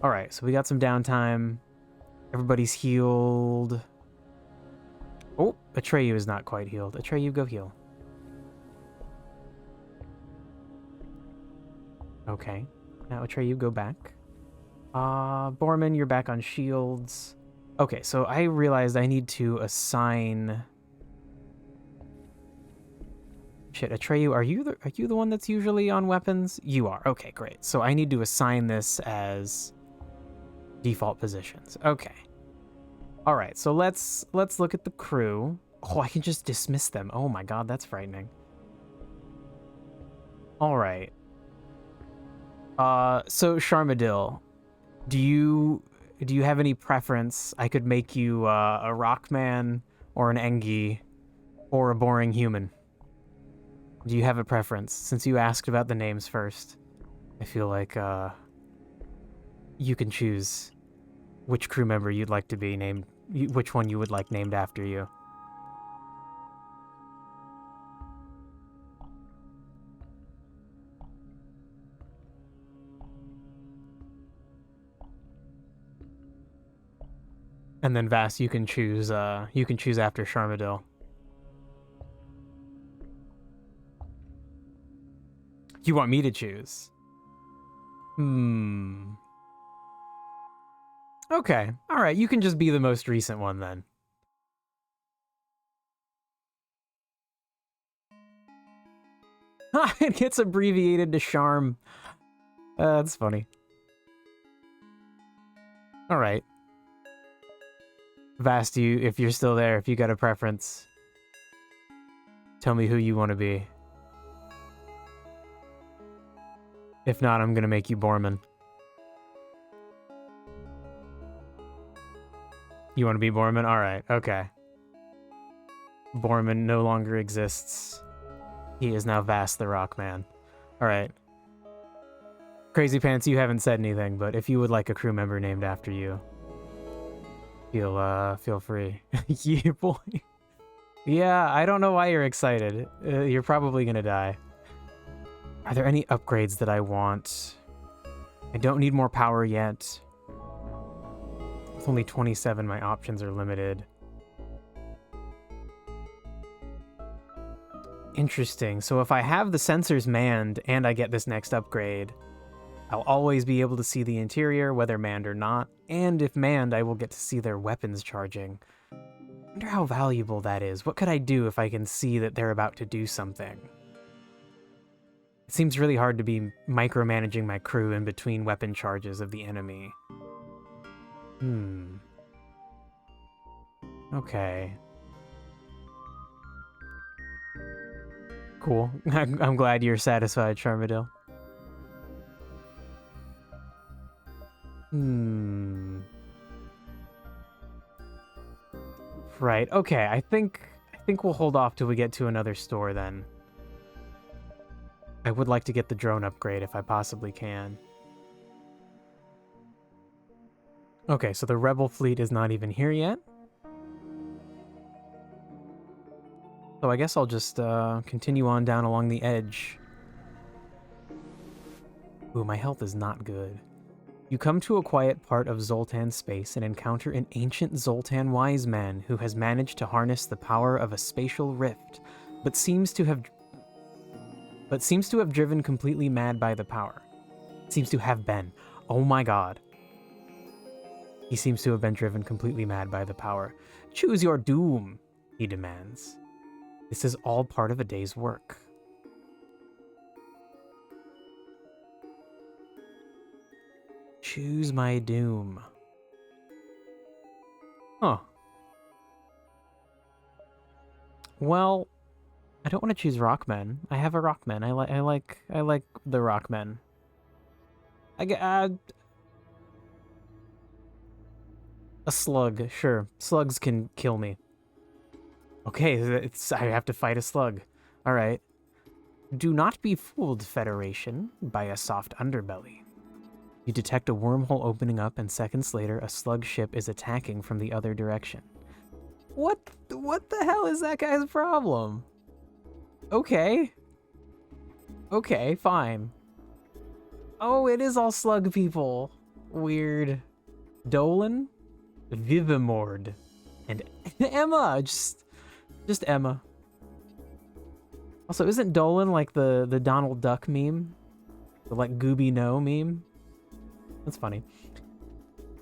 Alright, so we got some downtime. Everybody's healed. Oh, Atreyu is not quite healed. Atreyu, go heal. Okay. Now Atreyu, go back. Borman, you're back on shields. Okay, so I realized I need to assign... Shit, Atreyu, are you the one that's usually on weapons? You are. Okay, great. So I need to assign this as default positions. Okay. All right, so let's look at the crew. Oh, I can just dismiss them. Oh my god, that's frightening. All right. So Sharmadil, do you have any preference? I could make you a Rockman or an Engi or a boring human. Do you have a preference? Since you asked about the names first, I feel like you can choose which crew member you'd like to be named, which one you would like named after you. And then Vass, you can choose after Sharmadil. You want me to choose? Okay. All right, you can just be the most recent one then. It gets abbreviated to Sharm. That's funny. All right. Vast, if you're still there, if you got a preference, tell me who you want to be. If not, I'm gonna make you Borman. You want to be Borman? All right, okay. Borman no longer exists. He is now Vast the Rockman. All right. Crazy Pants, you haven't said anything, but if you would like a crew member named after you, feel free. Yeah, boy. Yeah, I don't know why you're excited. You're probably gonna die. Are there any upgrades that I want? I don't need more power yet. With only 27, my options are limited. Interesting. So if I have the sensors manned and I get this next upgrade, I'll always be able to see the interior, whether manned or not, and if manned, I will get to see their weapons charging. I wonder how valuable that is. What could I do if I can see that they're about to do something? It seems really hard to be micromanaging my crew in between weapon charges of the enemy. Okay. Cool. I'm glad you're satisfied, Sharmadil. Right. Okay. I think we'll hold off till we get to another store then. I would like to get the drone upgrade if I possibly can. Okay, so the Rebel fleet is not even here yet. So I guess I'll just continue on down along the edge. Ooh, my health is not good. You come to a quiet part of Zoltan's space and encounter an ancient Zoltan wise man who has managed to harness the power of a spatial rift, but seems to have driven completely mad by the power. Seems to have been. Oh my god. He seems to have been driven completely mad by the power. Choose your doom, he demands. This is all part of a day's work. Choose my doom. Huh. Well, I don't want to choose Rockmen. I have a Rockman. I like the Rockmen. I get a slug. Sure, slugs can kill me. Okay, I have to fight a slug. All right. Do not be fooled, Federation, by a soft underbelly. You detect a wormhole opening up, and seconds later, a slug ship is attacking from the other direction. What the hell is that guy's problem? Okay. Okay, fine. Oh, it is all slug people. Weird. Dolan, Vivimord, and Emma. Just Emma. Also, isn't Dolan like the Donald Duck meme? The like Gooby No meme? That's funny.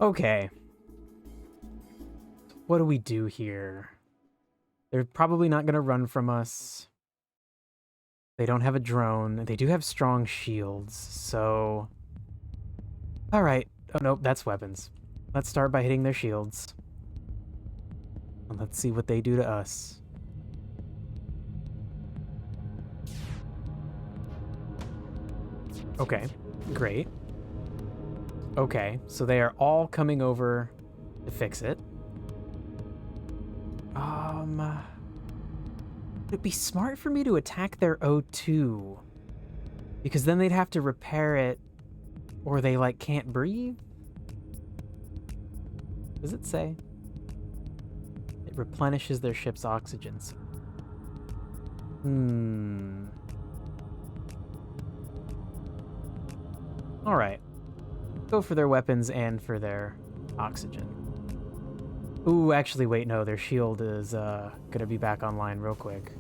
Okay. What do we do here? They're probably not going to run from us. They don't have a drone. They do have strong shields, so... Alright. Oh, nope, that's weapons. Let's start by hitting their shields. And let's see what they do to us. Okay, great. Okay, so they are all coming over to fix it. Would it be smart for me to attack their O2? Because then they'd have to repair it, or they, like, can't breathe? Does it say? It replenishes their ship's oxygen. Alright. Go for their weapons and for their oxygen. Ooh, actually, wait, no, their shield is gonna be back online real quick.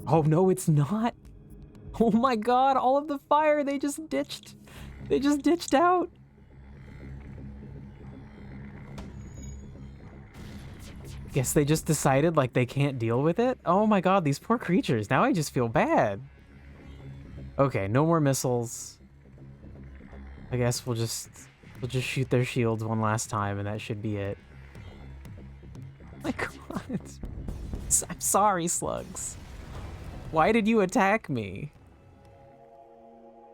Oh, no, it's not! Oh my god, all of the fire, they just ditched! They just ditched out! Guess they just decided, like, they can't deal with it? Oh my god, these poor creatures, now I just feel bad. Okay, no more missiles. I guess we'll just shoot their shields one last time, and that should be it. Oh my god. I'm sorry, slugs. Why did you attack me?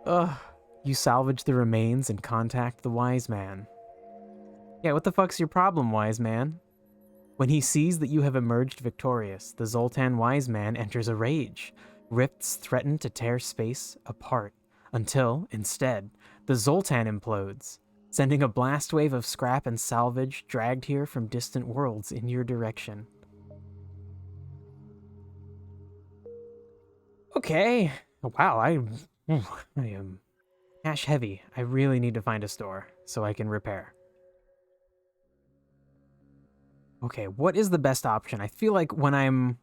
Ugh. You salvage the remains and contact the wise man. Yeah, what the fuck's your problem, wise man? When he sees that you have emerged victorious, the Zoltan wise man enters a rage. Rifts threaten to tear space apart, until, instead, the Zoltan implodes, sending a blast wave of scrap and salvage dragged here from distant worlds in your direction. Okay. Wow, I am cash heavy. I really need to find a store so I can repair. Okay, what is the best option? I feel like when I'm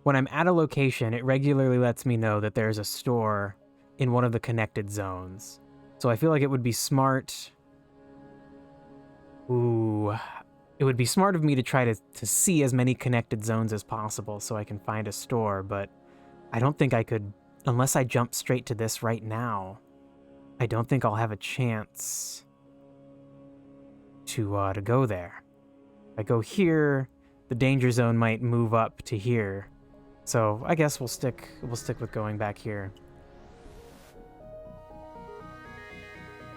at a location, it regularly lets me know that there's a store in one of the connected zones. So I feel like it would be smart... Ooh... It would be smart of me to try to see as many connected zones as possible so I can find a store, but I don't think I could... Unless I jump straight to this right now, I don't think I'll have a chance to go there. If I go here, the danger zone might move up to here. So I guess we'll stick with going back here.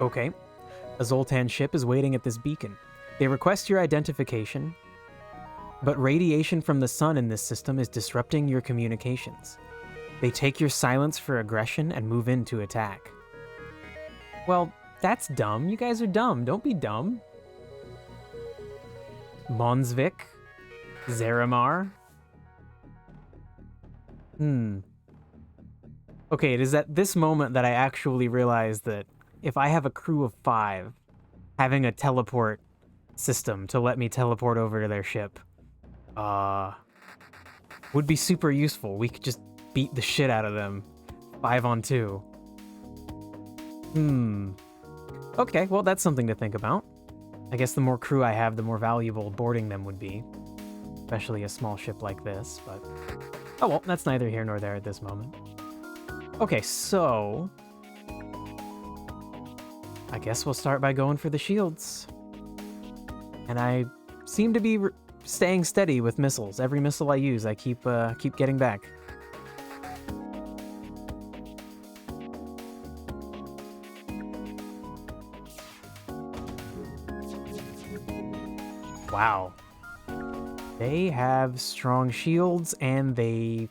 Okay. A Zoltan ship is waiting at this beacon. They request your identification, but radiation from the sun in this system is disrupting your communications. They take your silence for aggression and move in to attack. Well, that's dumb. You guys are dumb. Don't be dumb. Monsvik? Zeramar? Okay, it is at this moment that I actually realize that if I have a crew of 5, having a teleport system to let me teleport over to their ship, would be super useful. We could just beat the shit out of them 5 on 2. Okay, well, that's something to think about. I guess the more crew I have, the more valuable boarding them would be. Especially a small ship like this, but... Oh, well, that's neither here nor there at this moment. Okay, so... I guess we'll start by going for the shields. And I seem to be staying steady with missiles. Every missile I use, I keep getting back. Wow. They have strong shields, and they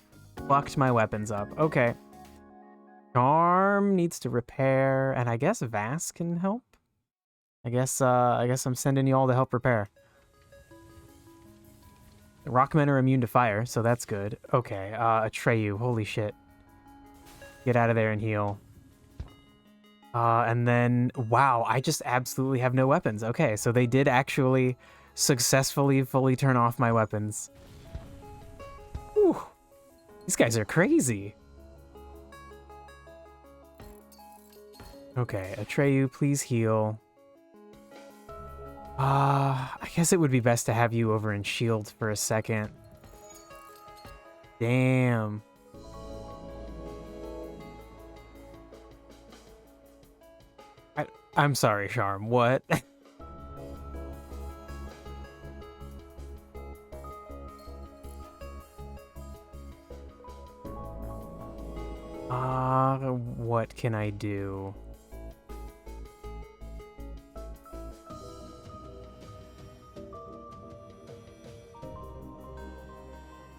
fucked my weapons up. Okay. Charm needs to repair, and I guess Vass can help? I guess I'm sending you all to help repair. The Rockmen are immune to fire, so that's good. Okay, Atreyu, holy shit. Get out of there and heal. And then, wow, I just absolutely have no weapons. Okay, so they did actually successfully fully turn off my weapons. Whew. These guys are crazy. Okay, Atreyu, please heal. I guess it would be best to have you over in shield for a second. Damn. I'm sorry, Charm. What? What can I do?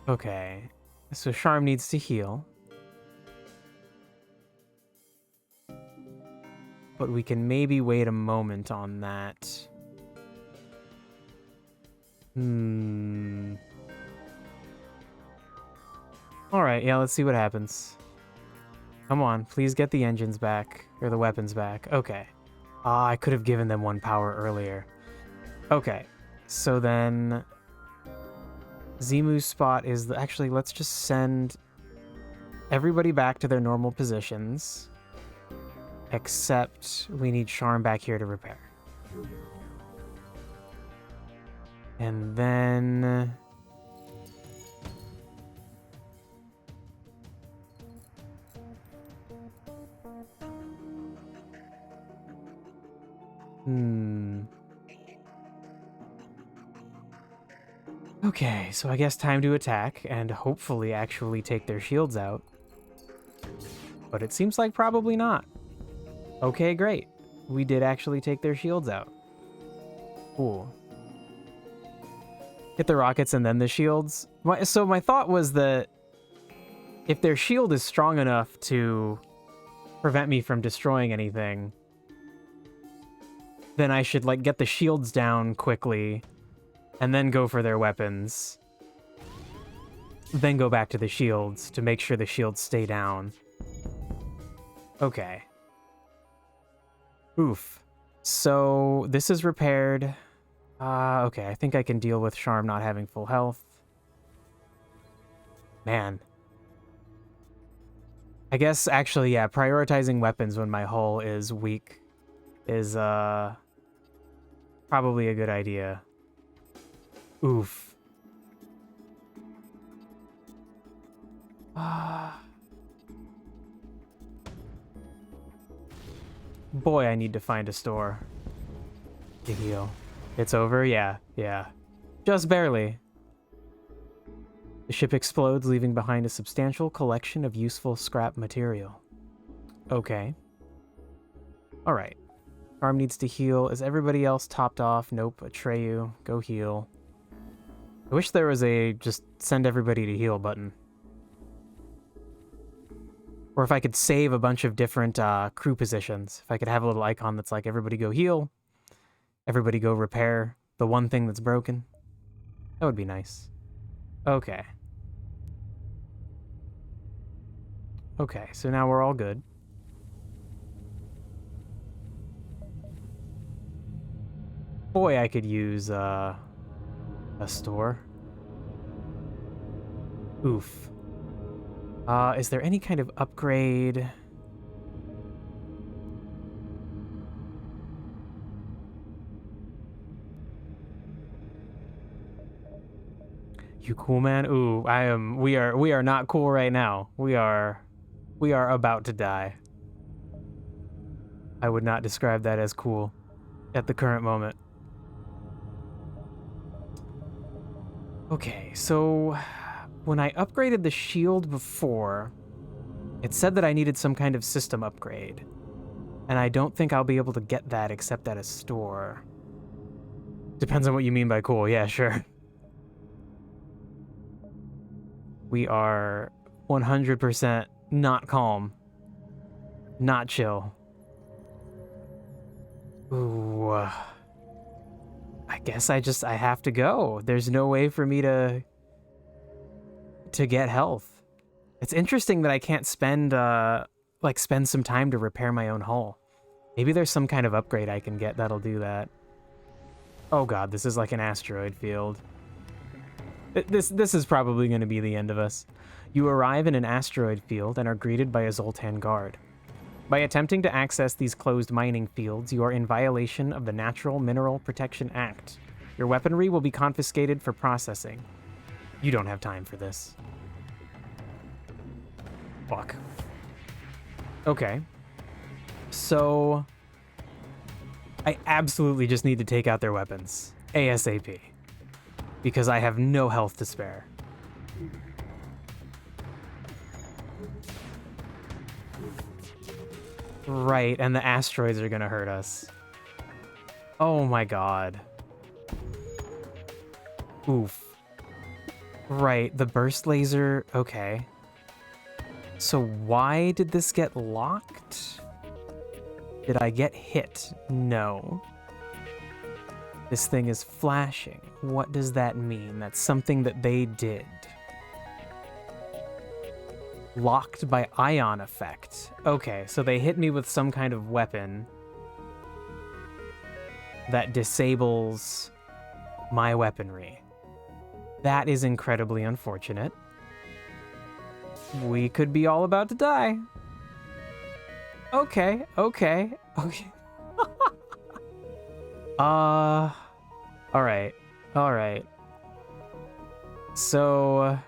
Okay, so Charm needs to heal. But we can maybe wait a moment on that. Alright, yeah, let's see what happens. Come on, please get the engines back, or the weapons back. Okay. I could have given them 1 power earlier. Okay, so then... Zimu's spot is... Actually, let's just send everybody back to their normal positions. Except we need Charm back here to repair. And then... Okay, so I guess time to attack and hopefully actually take their shields out. But it seems like probably not. Okay, great. We did actually take their shields out. Cool. Hit the rockets and then the shields. So my thought was that if their shield is strong enough to prevent me from destroying anything, then I should, like, get the shields down quickly and then go for their weapons. Then go back to the shields to make sure the shields stay down. Okay. Oof. So this is repaired. Okay, I think I can deal with Charm not having full health. Man. I guess, actually, yeah, prioritizing weapons when my hull is weak is, probably a good idea. Oof. Boy, I need to find a store to heal. It's over? Yeah, yeah. Just barely. The ship explodes, leaving behind a substantial collection of useful scrap material. Okay. Alright. Charm needs to heal. Is everybody else topped off? Nope. Atreyu, go heal. I wish there was a just send everybody to heal button. Or if I could save a bunch of different crew positions. If I could have a little icon that's like, everybody go heal. Everybody go repair the one thing that's broken. That would be nice. Okay. Okay, so now we're all good. Boy, I could use a store. Oof. Is there any kind of upgrade? You cool, man? Ooh, we are not cool right now. We are about to die. I would not describe that as cool at the current moment. Okay, so when I upgraded the shield before, it said that I needed some kind of system upgrade. And I don't think I'll be able to get that except at a store. Depends on what you mean by cool. Yeah, sure. We are 100% not calm. Not chill. Ooh. I guess I have to go. There's no way for me to get health. It's interesting that I can't spend some time to repair my own hull. Maybe there's some kind of upgrade I can get that'll do that. Oh god, this is like an asteroid field. This is probably going to be the end of us. You arrive in an asteroid field and are greeted by a Zoltan guard. By attempting to access these closed mining fields, you are in violation of the Natural Mineral Protection Act. Your weaponry will be confiscated for processing. You don't have time for this. Fuck. Okay. So I absolutely just need to take out their weapons. ASAP. Because I have no health to spare. Right, and the asteroids are gonna hurt us. Oh my god. Oof. Right, the burst laser, okay. So why did this get locked? Did I get hit? No. This thing is flashing. What does that mean? That's something that they did. Locked by ion effect. Okay, so they hit me with some kind of weapon that disables my weaponry. That is incredibly unfortunate. We could be all about to die. Okay. Alright. So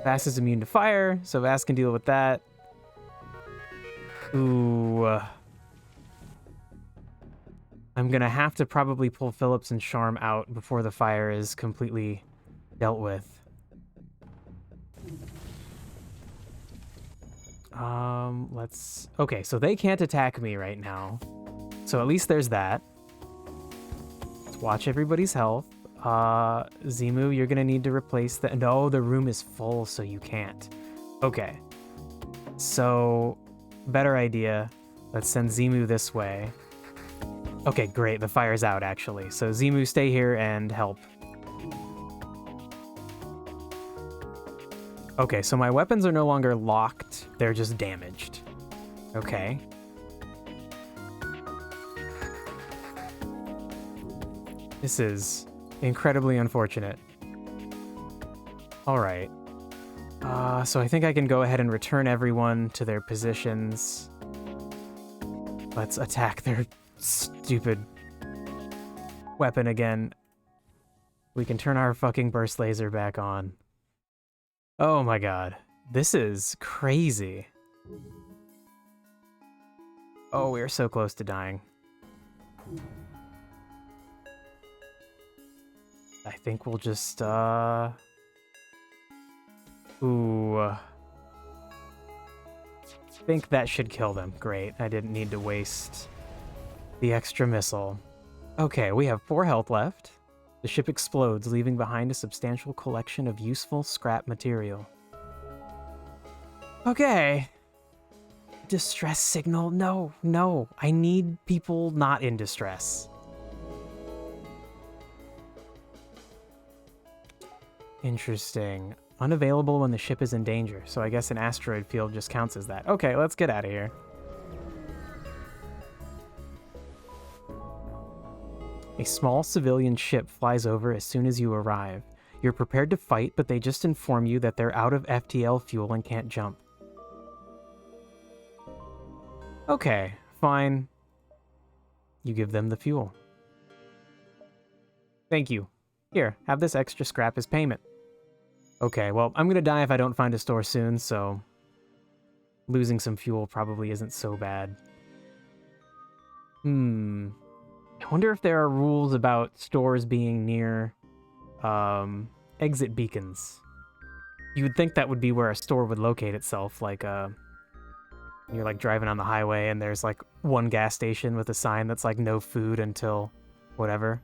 Vass is immune to fire, so Vass can deal with that. Ooh. I'm gonna have to probably pull Phillips and Charm out before the fire is completely dealt with. Okay, so they can't attack me right now. So at least there's that. Let's watch everybody's health. Zimu, you're gonna need to replace the... No, the room is full, so you can't. Okay. So, better idea. Let's send Zimu this way. Okay, great. The fire's out, actually. So Zimu, stay here and help. Okay, so my weapons are no longer locked. They're just damaged. Okay. This is incredibly unfortunate. All right. So I think I can go ahead and return everyone to their positions. Let's attack their stupid weapon again. We can turn our fucking burst laser back on. Oh my god. This is crazy. Oh, we're so close to dying. I think we'll just, Ooh. I think that should kill them. Great. I didn't need to waste the extra missile. Okay, we have 4 health left. The ship explodes, leaving behind a substantial collection of useful scrap material. Okay. Distress signal. No. I need people not in distress. Interesting. Unavailable when the ship is in danger, so I guess an asteroid field just counts as that. Okay, let's get out of here. A small civilian ship flies over as soon as you arrive. You're prepared to fight, but they just inform you that they're out of FTL fuel and can't jump. Okay, fine. You give them the fuel. Thank you. Here, have this extra scrap as payment. Okay, well, I'm gonna die if I don't find a store soon, so losing some fuel probably isn't so bad. I wonder if there are rules about stores being near exit beacons. You would think that would be where a store would locate itself, like you're like driving on the highway and there's like one gas station with a sign that's like no food until whatever.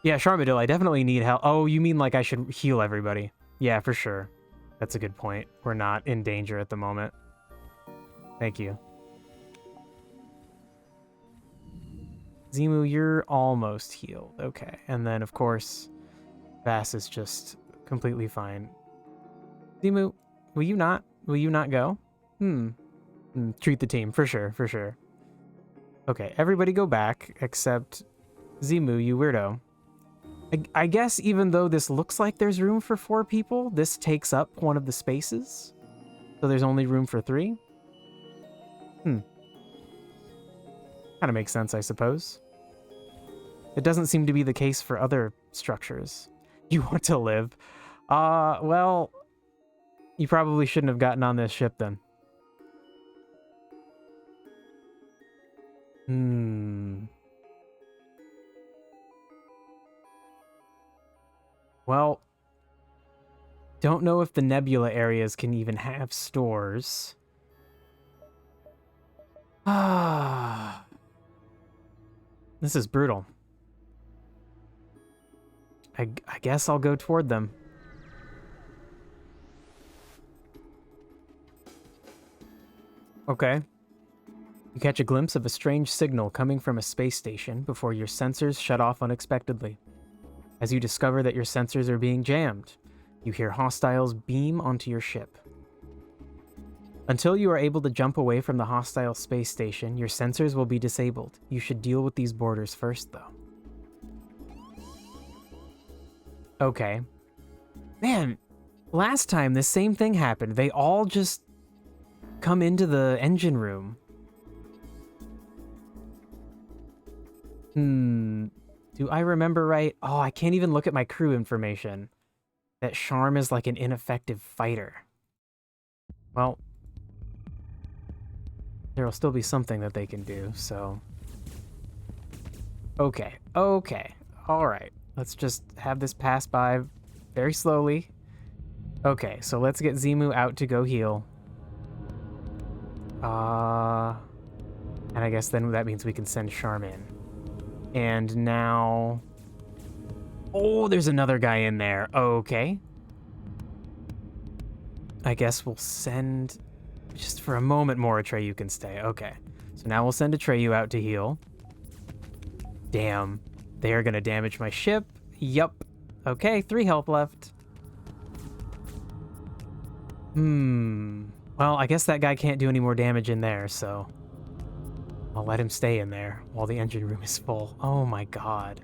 Yeah, Charmadil, I definitely need help. Oh, you mean like I should heal everybody? Yeah, for sure. That's a good point. We're not in danger at the moment. Thank you. Zimu, you're almost healed. Okay. And then, of course, Vass is just completely fine. Zimu, will you not go? Treat the team, for sure, for sure. Okay, everybody go back, except Zimu, you weirdo. I guess even though this looks like there's room for 4 people, this takes up one of the spaces. So there's only room for 3? Kind of makes sense, I suppose. It doesn't seem to be the case for other structures. You want to live? Well, you probably shouldn't have gotten on this ship then. Well, don't know if the nebula areas can even have stores. This is brutal. I guess I'll go toward them. Okay. You catch a glimpse of a strange signal coming from a space station before your sensors shut off unexpectedly. As you discover that your sensors are being jammed, you hear hostiles beam onto your ship. Until you are able to jump away from the hostile space station, your sensors will be disabled. You should deal with these boarders first, though. Okay. Man, last time this same thing happened. They all just come into the engine room. Do I remember right? Oh, I can't even look at my crew information. That Charm is like an ineffective fighter. Well, there'll still be something that they can do, so... Okay. Alright. Let's just have this pass by very slowly. Okay, so let's get Zimu out to go heal. And I guess then that means we can send Charm in. And now... Oh, there's another guy in there. Okay. I guess we'll send... Just for a moment more, Atreyu can stay. Okay. So now we'll send Atreyu out to heal. Damn. They are going to damage my ship. Yup. Okay, 3 health left. Well, I guess that guy can't do any more damage in there, so... I'll let him stay in there while the engine room is full. Oh my god.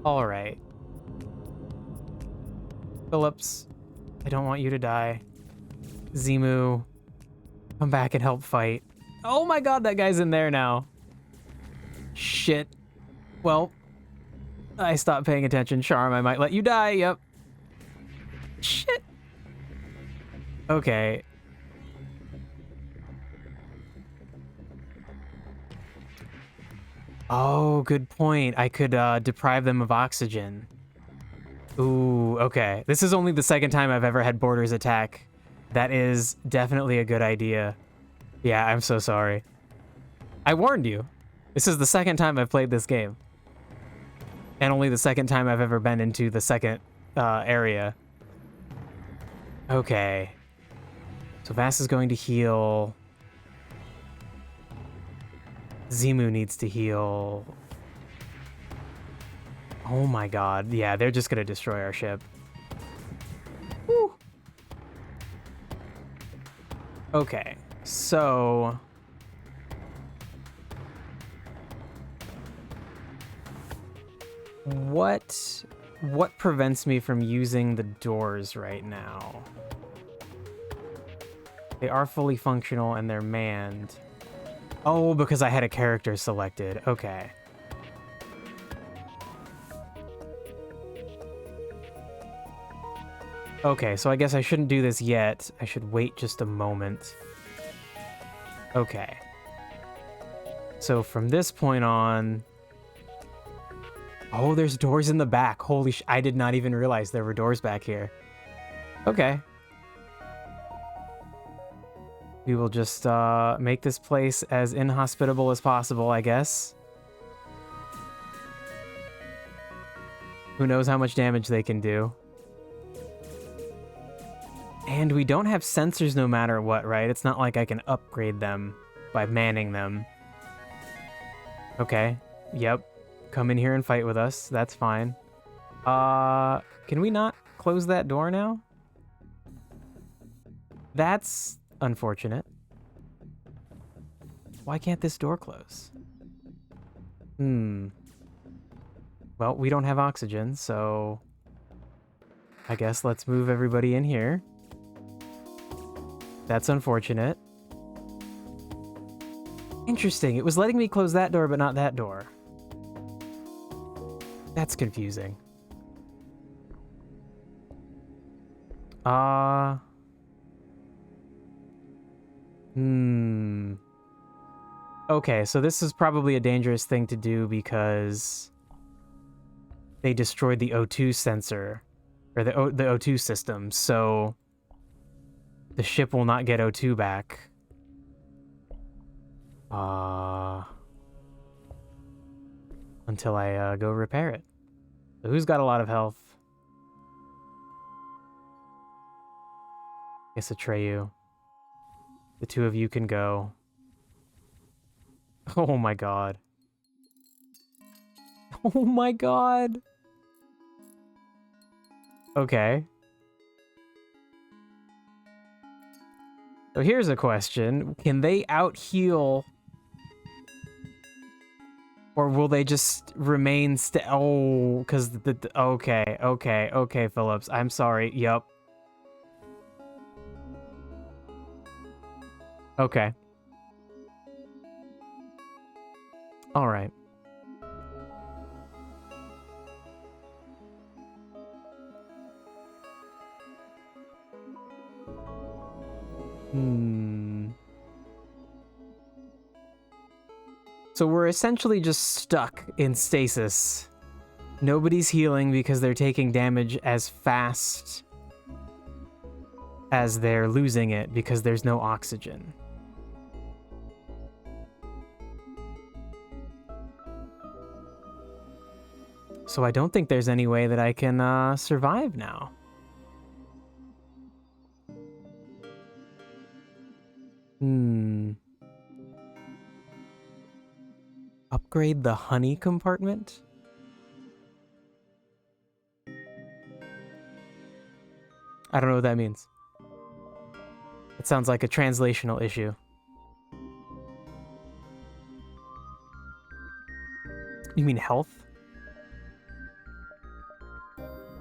Alright. Phillips, I don't want you to die. Zimu, come back and help fight. Oh my god, that guy's in there now. Shit. Well, I stopped paying attention. Charm, I might let you die. Yep. Shit. Okay. Oh, good point. I could deprive them of oxygen. Ooh, okay. This is only the second time I've ever had boarders attack. That is definitely a good idea. Yeah, I'm so sorry. I warned you. This is the second time I've played this game. And only the second time I've ever been into the second area. Okay. So Vass is going to heal. Zimu needs to heal. Oh my god. Yeah, they're just going to destroy our ship. Okay, so... What prevents me from using the doors right now? They are fully functional and they're manned. Oh, because I had a character selected. Okay. Okay, so I guess I shouldn't do this yet. I should wait just a moment. Okay. So from this point on... Oh, there's doors in the back. Holy sh... I did not even realize there were doors back here. Okay. We will just make this place as inhospitable as possible, I guess. Who knows how much damage they can do. And we don't have sensors no matter what, right? It's not like I can upgrade them by manning them. Okay. Yep. Come in here and fight with us. That's fine. Can we not close that door now? That's unfortunate. Why can't this door close? Well, we don't have oxygen, so... I guess let's move everybody in here. That's unfortunate. Interesting. It was letting me close that door, but not that door. That's confusing. Okay, so this is probably a dangerous thing to do because they destroyed the O2 sensor, or the O2 system, so the ship will not get O2 back. Until I go repair it. So who's got a lot of health? I guess Atreyu. The two of you can go. Oh my god. Oh my god. Okay. So here's a question. Can they out-heal? Or will they just remain oh, because okay, Phillips. I'm sorry. Yup. Okay. Alright. So we're essentially just stuck in stasis. Nobody's healing because they're taking damage as fast as they're losing it because there's no oxygen. So I don't think there's any way that I can survive now. Upgrade the honey compartment? I don't know what that means. It sounds like a translational issue. You mean health?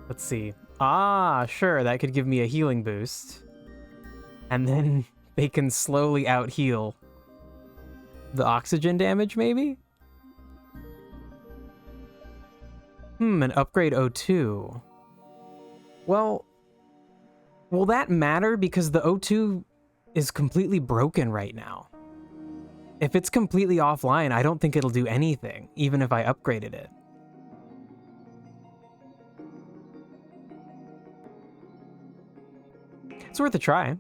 Let's see. Ah, sure, that could give me a healing boost. And then they can slowly out-heal the oxygen damage, maybe? An upgrade O2. Well, will that matter? Because the O2 is completely broken right now. If it's completely offline, I don't think it'll do anything, even if I upgraded it. It's worth a try.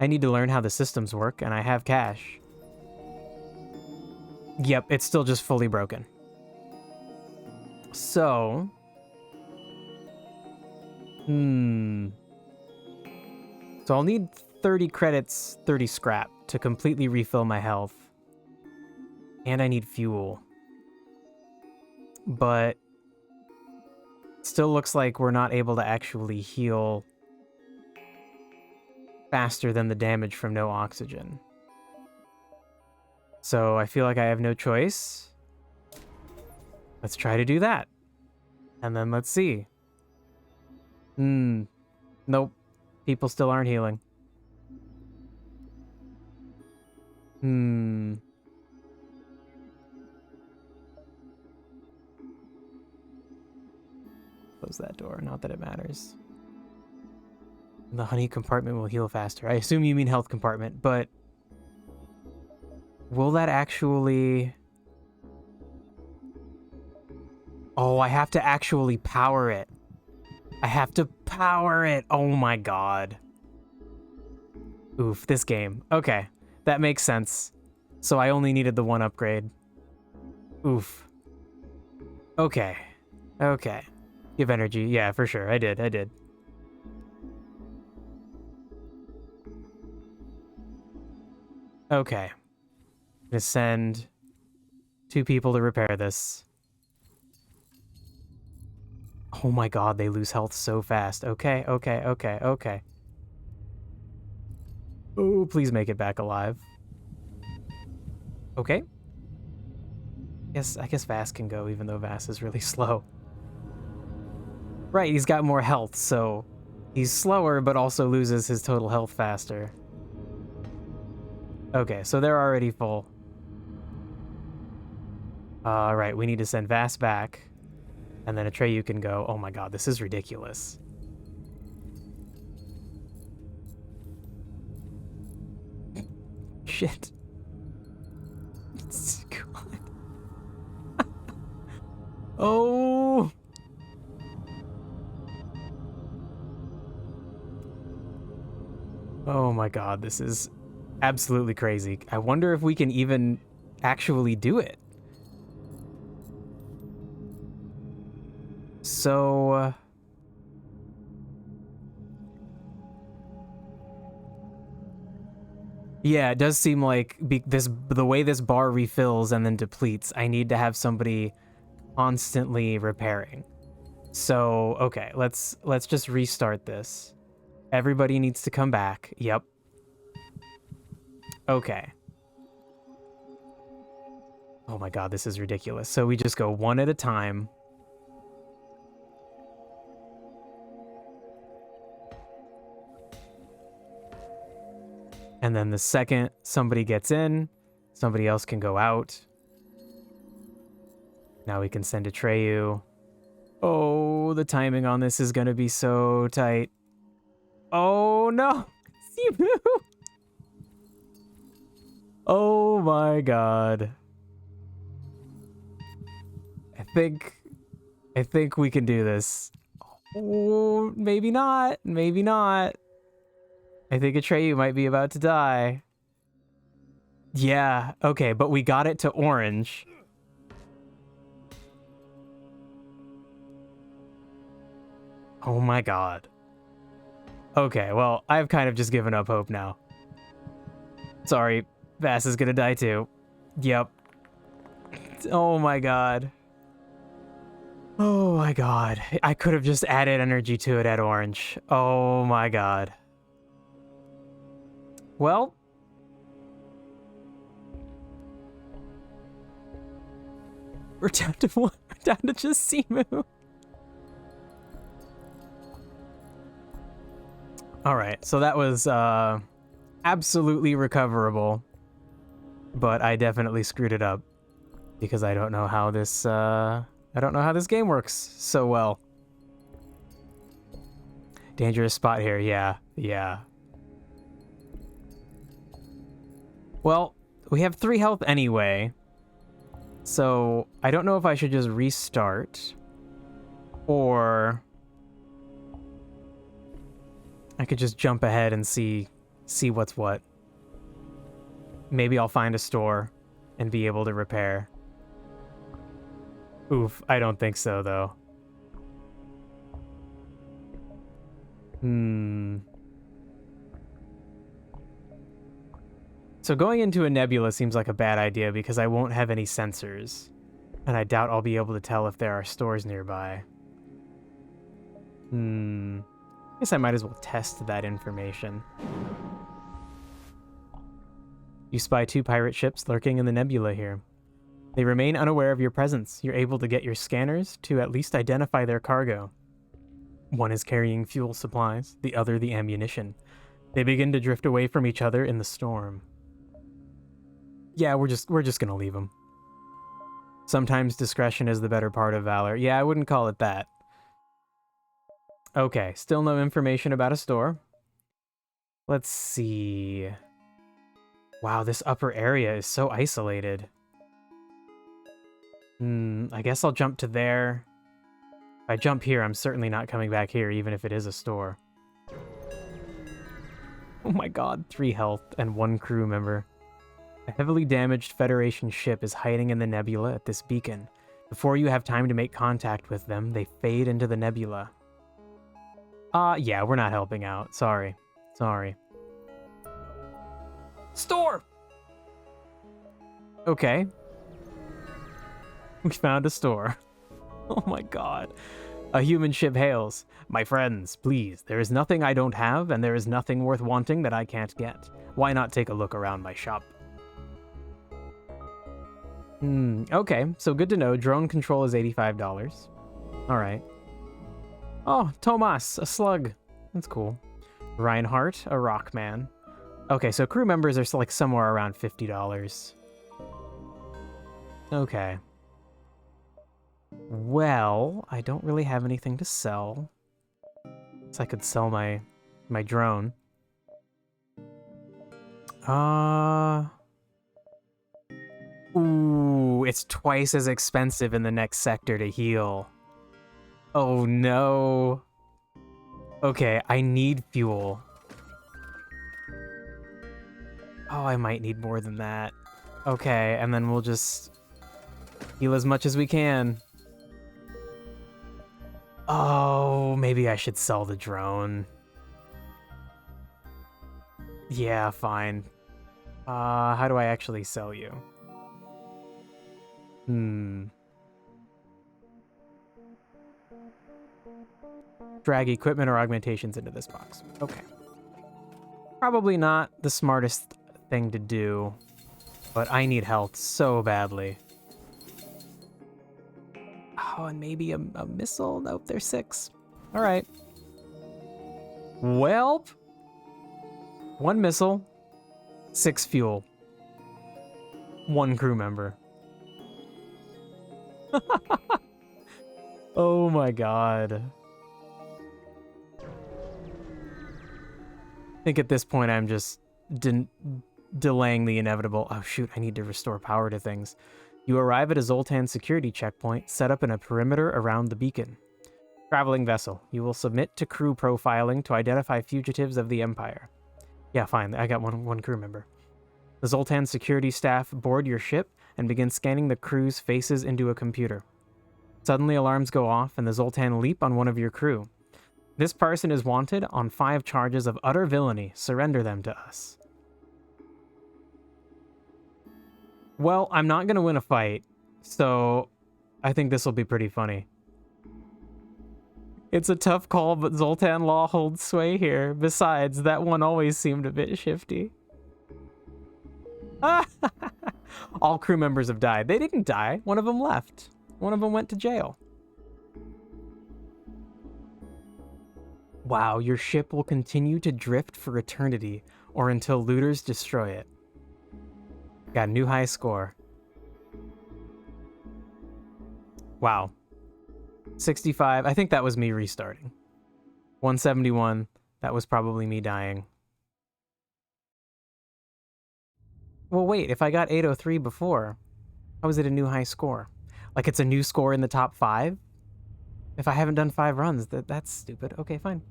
I need to learn how the systems work, and I have cash. Yep, it's still just fully broken. So... So I'll need 30 credits, 30 scrap to completely refill my health. And I need fuel. But... still looks like we're not able to actually heal faster than the damage from no oxygen. So I feel like I have no choice. Let's try to do that. And then let's see. Nope. People still aren't healing. Close that door. Not that it matters. The honey compartment will heal faster. I assume you mean health compartment, but will that actually... Oh, I have to actually power it. I have to power it. Oh my god. Oof, this game. Okay, that makes sense. So I only needed the one upgrade. Oof. Okay. Okay. Give energy. Yeah, for sure. I did. Okay. I'm gonna send 2 people to repair this. Oh my god, they lose health so fast. Okay. Oh, please make it back alive. Okay. I guess Vass can go, even though Vass is really slow. Right, he's got more health, so he's slower, but also loses his total health faster. Okay, so they're already full. Right, we need to send Vass back, and then Atreyu can go. Oh my god, this is ridiculous. Shit. God. Oh! Oh my god, this is absolutely crazy. I wonder if we can even actually do it. So... yeah, it does seem like the way this bar refills and then depletes, I need to have somebody constantly repairing. So, okay, let's just restart this. Everybody needs to come back. Yep. Okay. Oh my god, this is ridiculous. So we just go one at a time. And then the second somebody gets in, somebody else can go out. Now we can send Atreyu. Oh, the timing on this is going to be so tight. Oh, no. Simu. Oh, my God. I think we can do this. Oh, maybe not. Maybe not. I think Atreyu might be about to die. Yeah, okay, but we got it to orange. Oh my god. Okay, well, I've kind of just given up hope now. Sorry, Vass is gonna die too. Yep. Oh my god. Oh my god. I could have just added energy to it at orange. Oh my god. Well. We're down to one. We're down to just Simu. Alright, so that was absolutely recoverable. But I definitely screwed it up. Because I don't know how this game works so well. Dangerous spot here, yeah. Well, we have 3 health anyway. So, I don't know if I should just restart. Or... I could just jump ahead and see what's what. Maybe I'll find a store and be able to repair. Oof, I don't think so, though. So going into a nebula seems like a bad idea because I won't have any sensors. And I doubt I'll be able to tell if there are stores nearby. Guess I might as well test that information. You spy 2 pirate ships lurking in the nebula here. They remain unaware of your presence. You're able to get your scanners to at least identify their cargo. One is carrying fuel supplies, the other the ammunition. They begin to drift away from each other in the storm. Yeah, we're just gonna leave them. Sometimes discretion is the better part of valor. Yeah, I wouldn't call it that. Okay, still no information about a store. Let's see. Wow, this upper area is so isolated. I guess I'll jump to there. If I jump here, I'm certainly not coming back here, even if it is a store. Oh my god, 3 health and 1 crew member. A heavily damaged Federation ship is hiding in the nebula at this beacon. Before you have time to make contact with them, they fade into the nebula. Yeah, we're not helping out. Sorry. Store! Okay. We found a store. Oh my god. A human ship hails. My friends, please, there is nothing I don't have, and there is nothing worth wanting that I can't get. Why not take a look around my shop? Okay, so good to know. Drone control is $85. Alright. Oh, Tomas, a slug. That's cool. Reinhardt, a rock man. Okay, so crew members are like somewhere around $50. Okay. Well, I don't really have anything to sell. So I could sell my drone. Ooh, it's twice as expensive in the next sector to heal. Oh no. Okay, I need fuel. Oh, I might need more than that. Okay, and then we'll just heal as much as we can. Oh, maybe I should sell the drone. Yeah, fine. How do I actually sell you? Drag equipment or augmentations into this box. Okay. Probably not the smartest thing to do, but I need health so badly. Oh, and maybe a missile? Nope, there's 6. All right. Well, 1 missile, 6 fuel, 1 crew member. Oh my god. I think at this point I'm just delaying the inevitable. Oh shoot, I need to restore power to things. You arrive at a Zoltan security checkpoint set up in a perimeter around the beacon. Traveling vessel. You will submit to crew profiling to identify fugitives of the Empire. Yeah, fine. I got one crew member. The Zoltan security staff board your ship and begin scanning the crew's faces into a computer. Suddenly alarms go off and the Zoltan leap on one of your crew. This person is wanted on 5 charges of utter villainy. Surrender them to us. Well, I'm not going to win a fight, so I think this will be pretty funny. It's a tough call, but Zoltan law holds sway here. Besides, that one always seemed a bit shifty. All crew members have died. They didn't die. One of them left. One of them went to jail. Wow, your ship will continue to drift for eternity or until looters destroy it. Got a new high score. Wow. 65. I think that was me restarting. 171. That was probably me dying. Well, wait. If I got 803 before, how is it a new high score? Like it's a new score in the top 5? If I haven't done 5 runs, that's stupid. Okay, fine.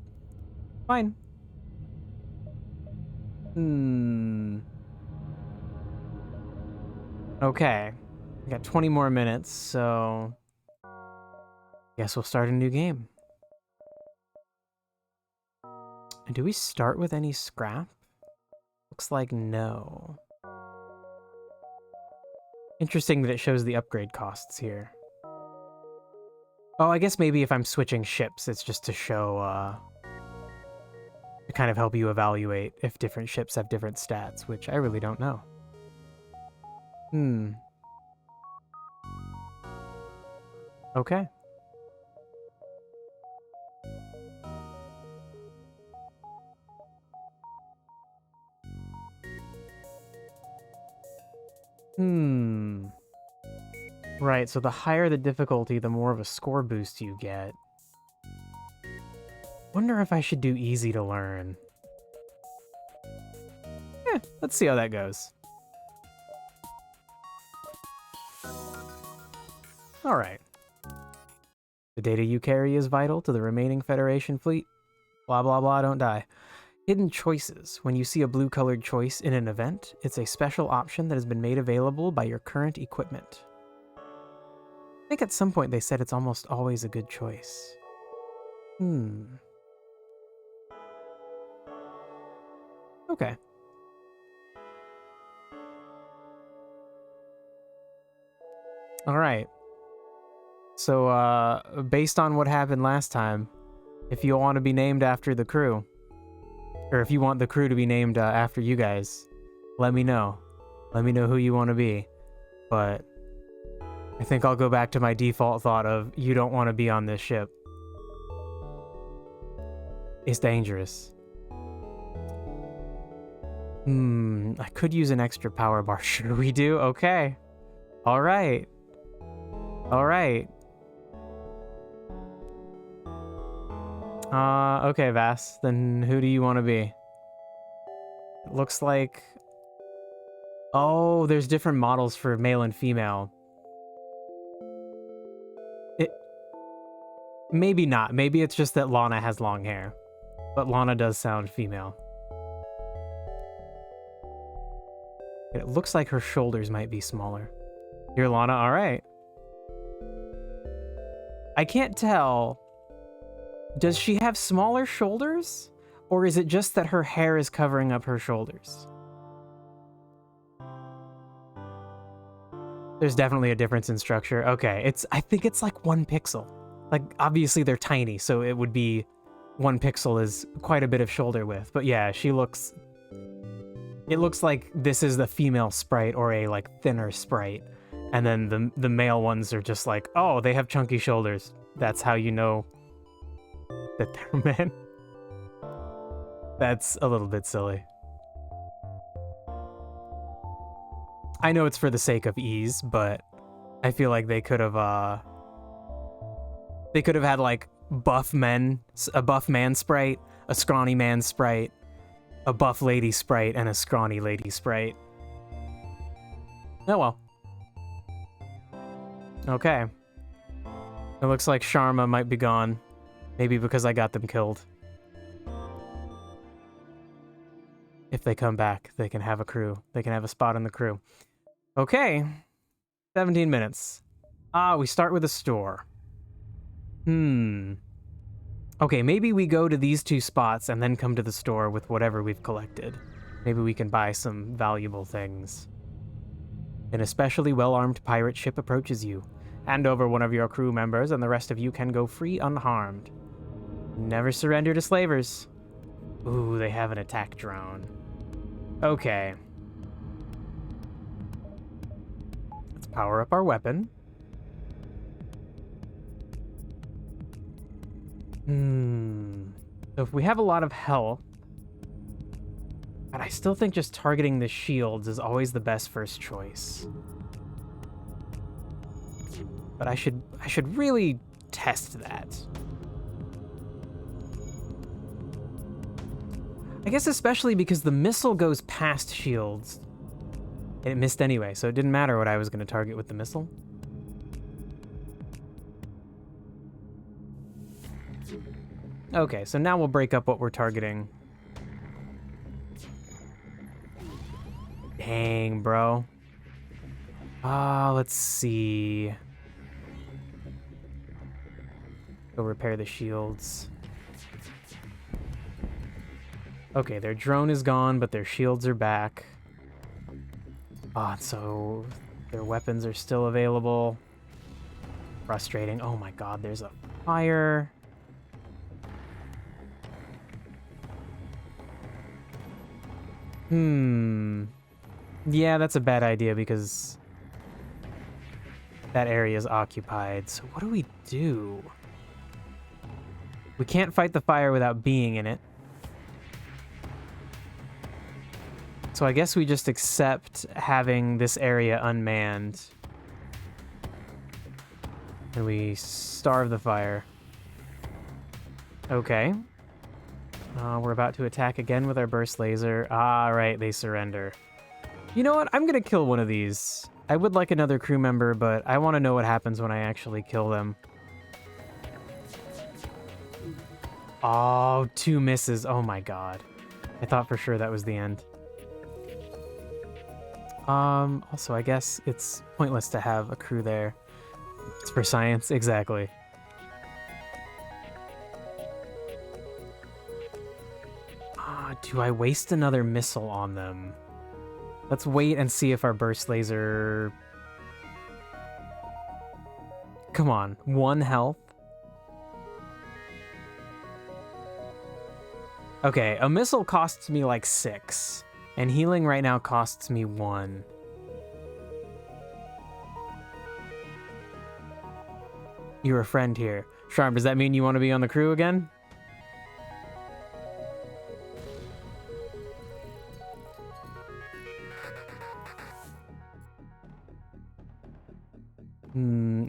Fine. Okay. I got 20 more minutes, so guess we'll start a new game. And do we start with any scrap? Looks like no. Interesting that it shows the upgrade costs here. Oh, I guess maybe if I'm switching ships, it's just to show to kind of help you evaluate if different ships have different stats, which I really don't know. Okay. Right, so the higher the difficulty, the more of a score boost you get. Wonder if I should do easy to learn. Let's see how that goes. Alright. The data you carry is vital to the remaining Federation fleet. Blah blah blah, don't die. Hidden choices. When you see a blue-colored choice in an event, it's a special option that has been made available by your current equipment. I think at some point they said it's almost always a good choice. Okay. Alright. So, based on what happened last time, if you want to be named after the crew, or if you want the crew to be named after you guys, let me know. Let me know who you want to be. But I think I'll go back to my default thought of you don't want to be on this ship. It's dangerous. I could use an extra power bar. Should we do? Okay. Alright. Alright. Okay, Vass. Then who do you want to be? It looks like... Oh, there's different models for male and female. Maybe not. Maybe it's just that Lana has long hair. But Lana does sound female. It looks like her shoulders might be smaller. You're Lana? Alright. I can't tell. Does she have smaller shoulders? Or is it just that her hair is covering up her shoulders? There's definitely a difference in structure. Okay, I think it's like 1 pixel. Like, obviously they're tiny, so it would be 1 pixel is quite a bit of shoulder width. But yeah, she looks... It looks like this is the female sprite or a, like, thinner sprite. And then the male ones are just like, oh, they have chunky shoulders. That's how you know that they're men. That's a little bit silly. I know it's for the sake of ease, but I feel like they could have had like buff men, a buff man sprite, a scrawny man sprite, a buff lady sprite, and a scrawny lady sprite. Oh well. Okay. It looks like Sharma might be gone. Maybe because I got them killed. If they come back, they can have a crew. They can have a spot in the crew. Okay. 17 minutes. We start with a store. Okay, maybe we go to these 2 spots and then come to the store with whatever we've collected. Maybe we can buy some valuable things. An especially well-armed pirate ship approaches you. Hand over one of your crew members and the rest of you can go free unharmed. Never surrender to slavers. Ooh, they have an attack drone. Okay. Let's power up our weapon. So if we have a lot of health, but I still think just targeting the shields is always the best first choice. But I should really test that. I guess especially because the missile goes past shields. And it missed anyway, so it didn't matter what I was going to target with the missile. Okay, so now we'll break up what we're targeting. Dang, bro. Let's see. Go repair the shields. Okay, their drone is gone, but their shields are back. So their weapons are still available. Frustrating. Oh my god, there's a fire. Yeah, that's a bad idea because that area is occupied. So what do we do? We can't fight the fire without being in it. So I guess we just accept having this area unmanned. And we starve the fire. Okay. We're about to attack again with our burst laser. Ah, right, they surrender. You know what? I'm gonna kill one of these. I would like another crew member, but I want to know what happens when I actually kill them. Oh, 2 misses. Oh my god. I thought for sure that was the end. Also, I guess it's pointless to have a crew there. It's for science, exactly. Do I waste another missile on them? Let's wait and see if our burst laser... Come on, 1 health? Okay, a missile costs me like 6, and healing right now costs me 1. You're a friend here. Charm, does that mean you want to be on the crew again?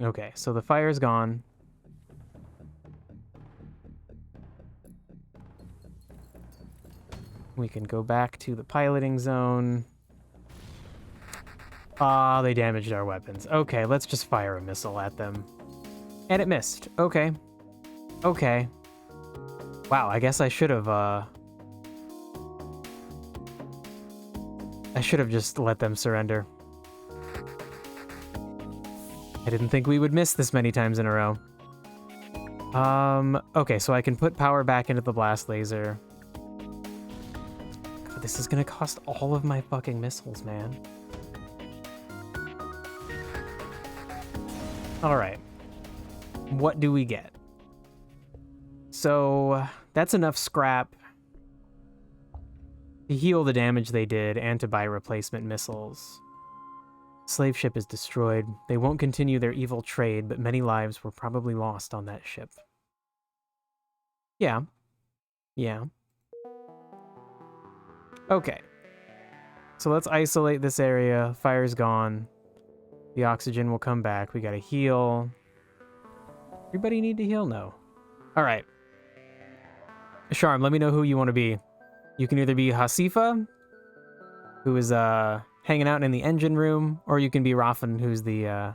Okay, so the fire's gone. We can go back to the piloting zone. Ah, they damaged our weapons. Okay, let's just fire a missile at them. And it missed. Okay. Okay. Wow, I guess I should have, I should have just let them surrender. I didn't think we would miss this many times in a row. Okay, so I can put power back into the blast laser. God, this is gonna cost all of my fucking missiles, man. Alright. What do we get? So, that's enough scrap to heal the damage they did and to buy replacement missiles. Slave ship is destroyed. They won't continue their evil trade, but many lives were probably lost on that ship. Yeah. Yeah. Okay. So let's isolate this area. Fire's gone. The oxygen will come back. We gotta heal. Everybody need to heal? No. Alright. Sharm, let me know who you want to be. You can either be Hasifa, who is, hanging out in the engine room, or you can be Rafen, who's the,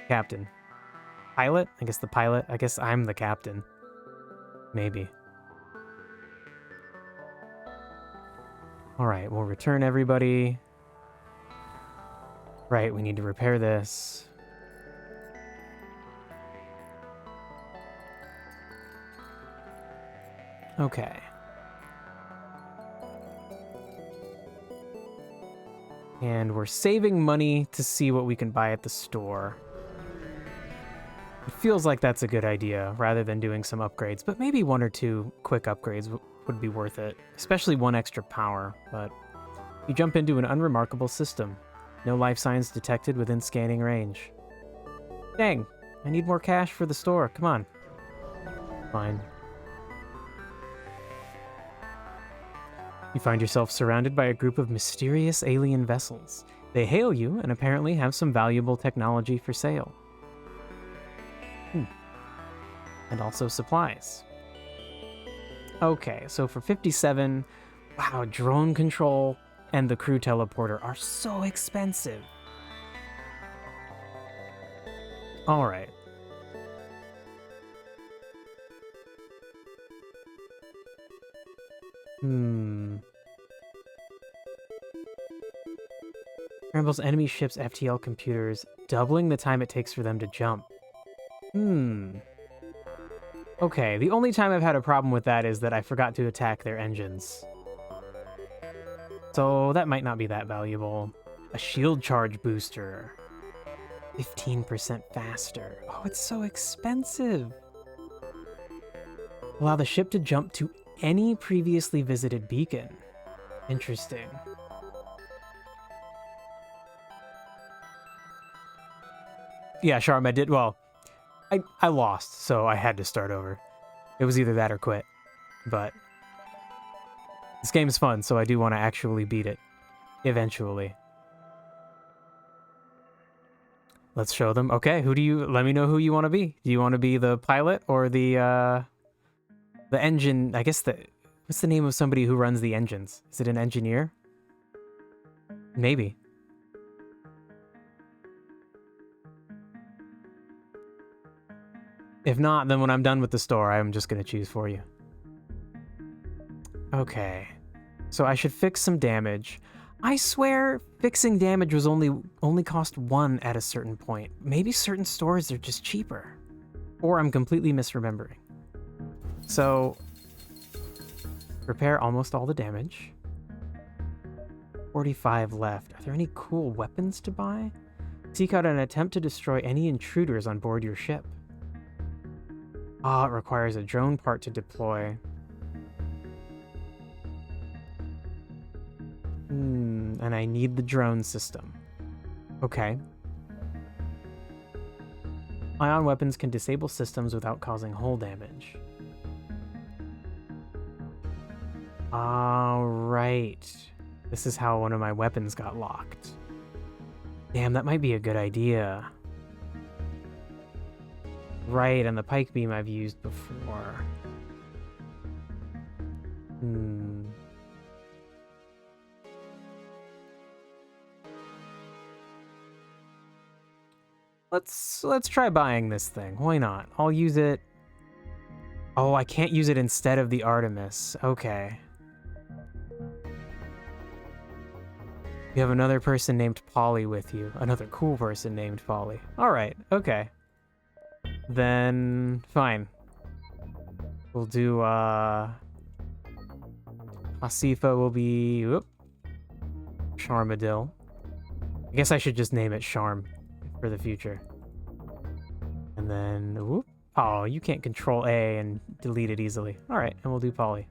captain. Pilot? I guess the pilot. I guess I'm the captain. Maybe. Alright, we'll return everybody. Right, we need to repair this. Okay. And we're saving money to see what we can buy at the store. It feels like that's a good idea, rather than doing some upgrades, but maybe 1 or 2 quick upgrades would be worth it, especially 1 extra power, but you jump into an unremarkable system. No life signs detected within scanning range. Dang, I need more cash for the store, come on. Fine. You find yourself surrounded by a group of mysterious alien vessels. They hail you and apparently have some valuable technology for sale. And also supplies. Okay, so for 57, wow, drone control and the crew teleporter are so expensive. All right. Scrambles enemy ships' FTL computers, doubling the time it takes for them to jump. Okay, the only time I've had a problem with that is that I forgot to attack their engines. So that might not be that valuable. A shield charge booster. 15% faster. Oh, it's so expensive. Allow the ship to jump to any previously visited beacon. Interesting. Yeah, Sharm, I did. Well, I lost, so I had to start over. It was either that or quit. But this game is fun, so I do want to actually beat it. Eventually. Let's show them. Okay, let me know who you want to be. Do you want to be the pilot or the engine? I guess what's the name of somebody who runs the engines? Is it an engineer? Maybe. If not, then when I'm done with the store, I'm just going to choose for you. Okay. So I should fix some damage. I swear fixing damage was only cost 1 at a certain point. Maybe certain stores are just cheaper. Or I'm completely misremembering. So, repair almost all the damage. 45 left. Are there any cool weapons to buy? Seek out and attempt to destroy any intruders on board your ship. It requires a drone part to deploy. And I need the drone system. Okay. Ion weapons can disable systems without causing hull damage. Alright. This is how one of my weapons got locked. Damn, that might be a good idea. Right, and the pike beam I've used before. Let's try buying this thing. Why not? I'll use it. Oh, I can't use it instead of the Artemis. Okay. You have another person named Polly with you. Another cool person named Polly. Alright, okay. Then, fine. We'll do, Asifa will be... Whoop. Charmadil. I guess I should just name it Charm for the future. And then, whoop. Oh, you can't control A and delete it easily. Alright, and we'll do Polly.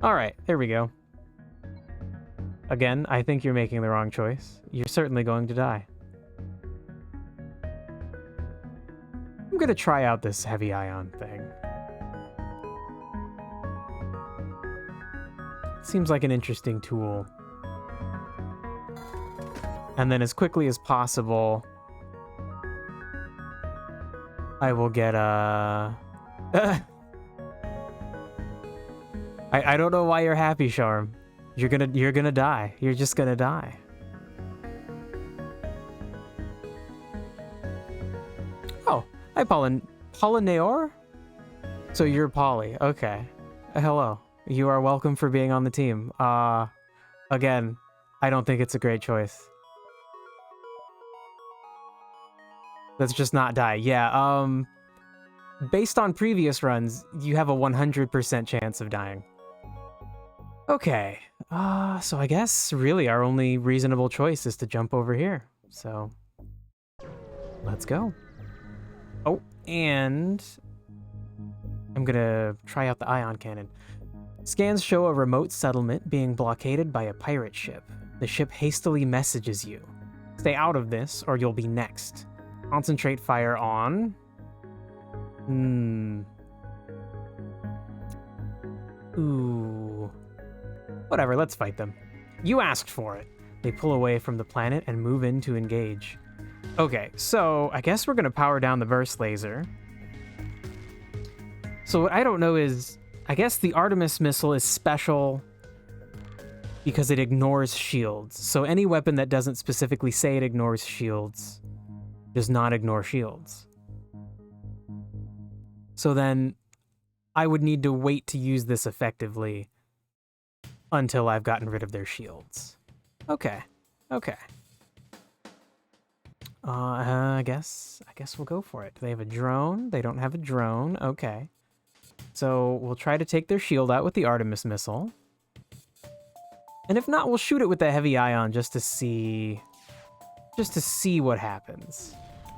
Alright, there we go. Again, I think you're making the wrong choice. You're certainly going to die. I'm gonna try out this heavy ion thing. Seems like an interesting tool. And then as quickly as possible, I will get a... I don't know why you're happy, Charm. You're gonna die. You're just gonna die. Oh, hi, Polyneor? So you're Polly. Okay. Hello. You are welcome for being on the team. Again, I don't think it's a great choice. Let's just not die. Yeah, based on previous runs, you have a 100% chance of dying. Okay. So I guess really our only reasonable choice is to jump over here. So let's go. Oh, and I'm gonna try out the ion cannon. Scans show a remote settlement being blockaded by a pirate ship. The ship hastily messages you. Stay out of this or you'll be next. Concentrate fire on... Ooh. Whatever, let's fight them. You asked for it. They pull away from the planet and move in to engage. Okay, so I guess we're gonna power down the burst laser. So what I don't know is, I guess the Artemis missile is special because it ignores shields. So any weapon that doesn't specifically say it ignores shields does not ignore shields. So then I would need to wait to use this effectively until I've gotten rid of their shields. Okay. Okay. I guess we'll go for it. Do they have a drone? They don't have a drone. Okay. So we'll try to take their shield out with the Artemis missile. And if not, we'll shoot it with the heavy ion just to see what happens.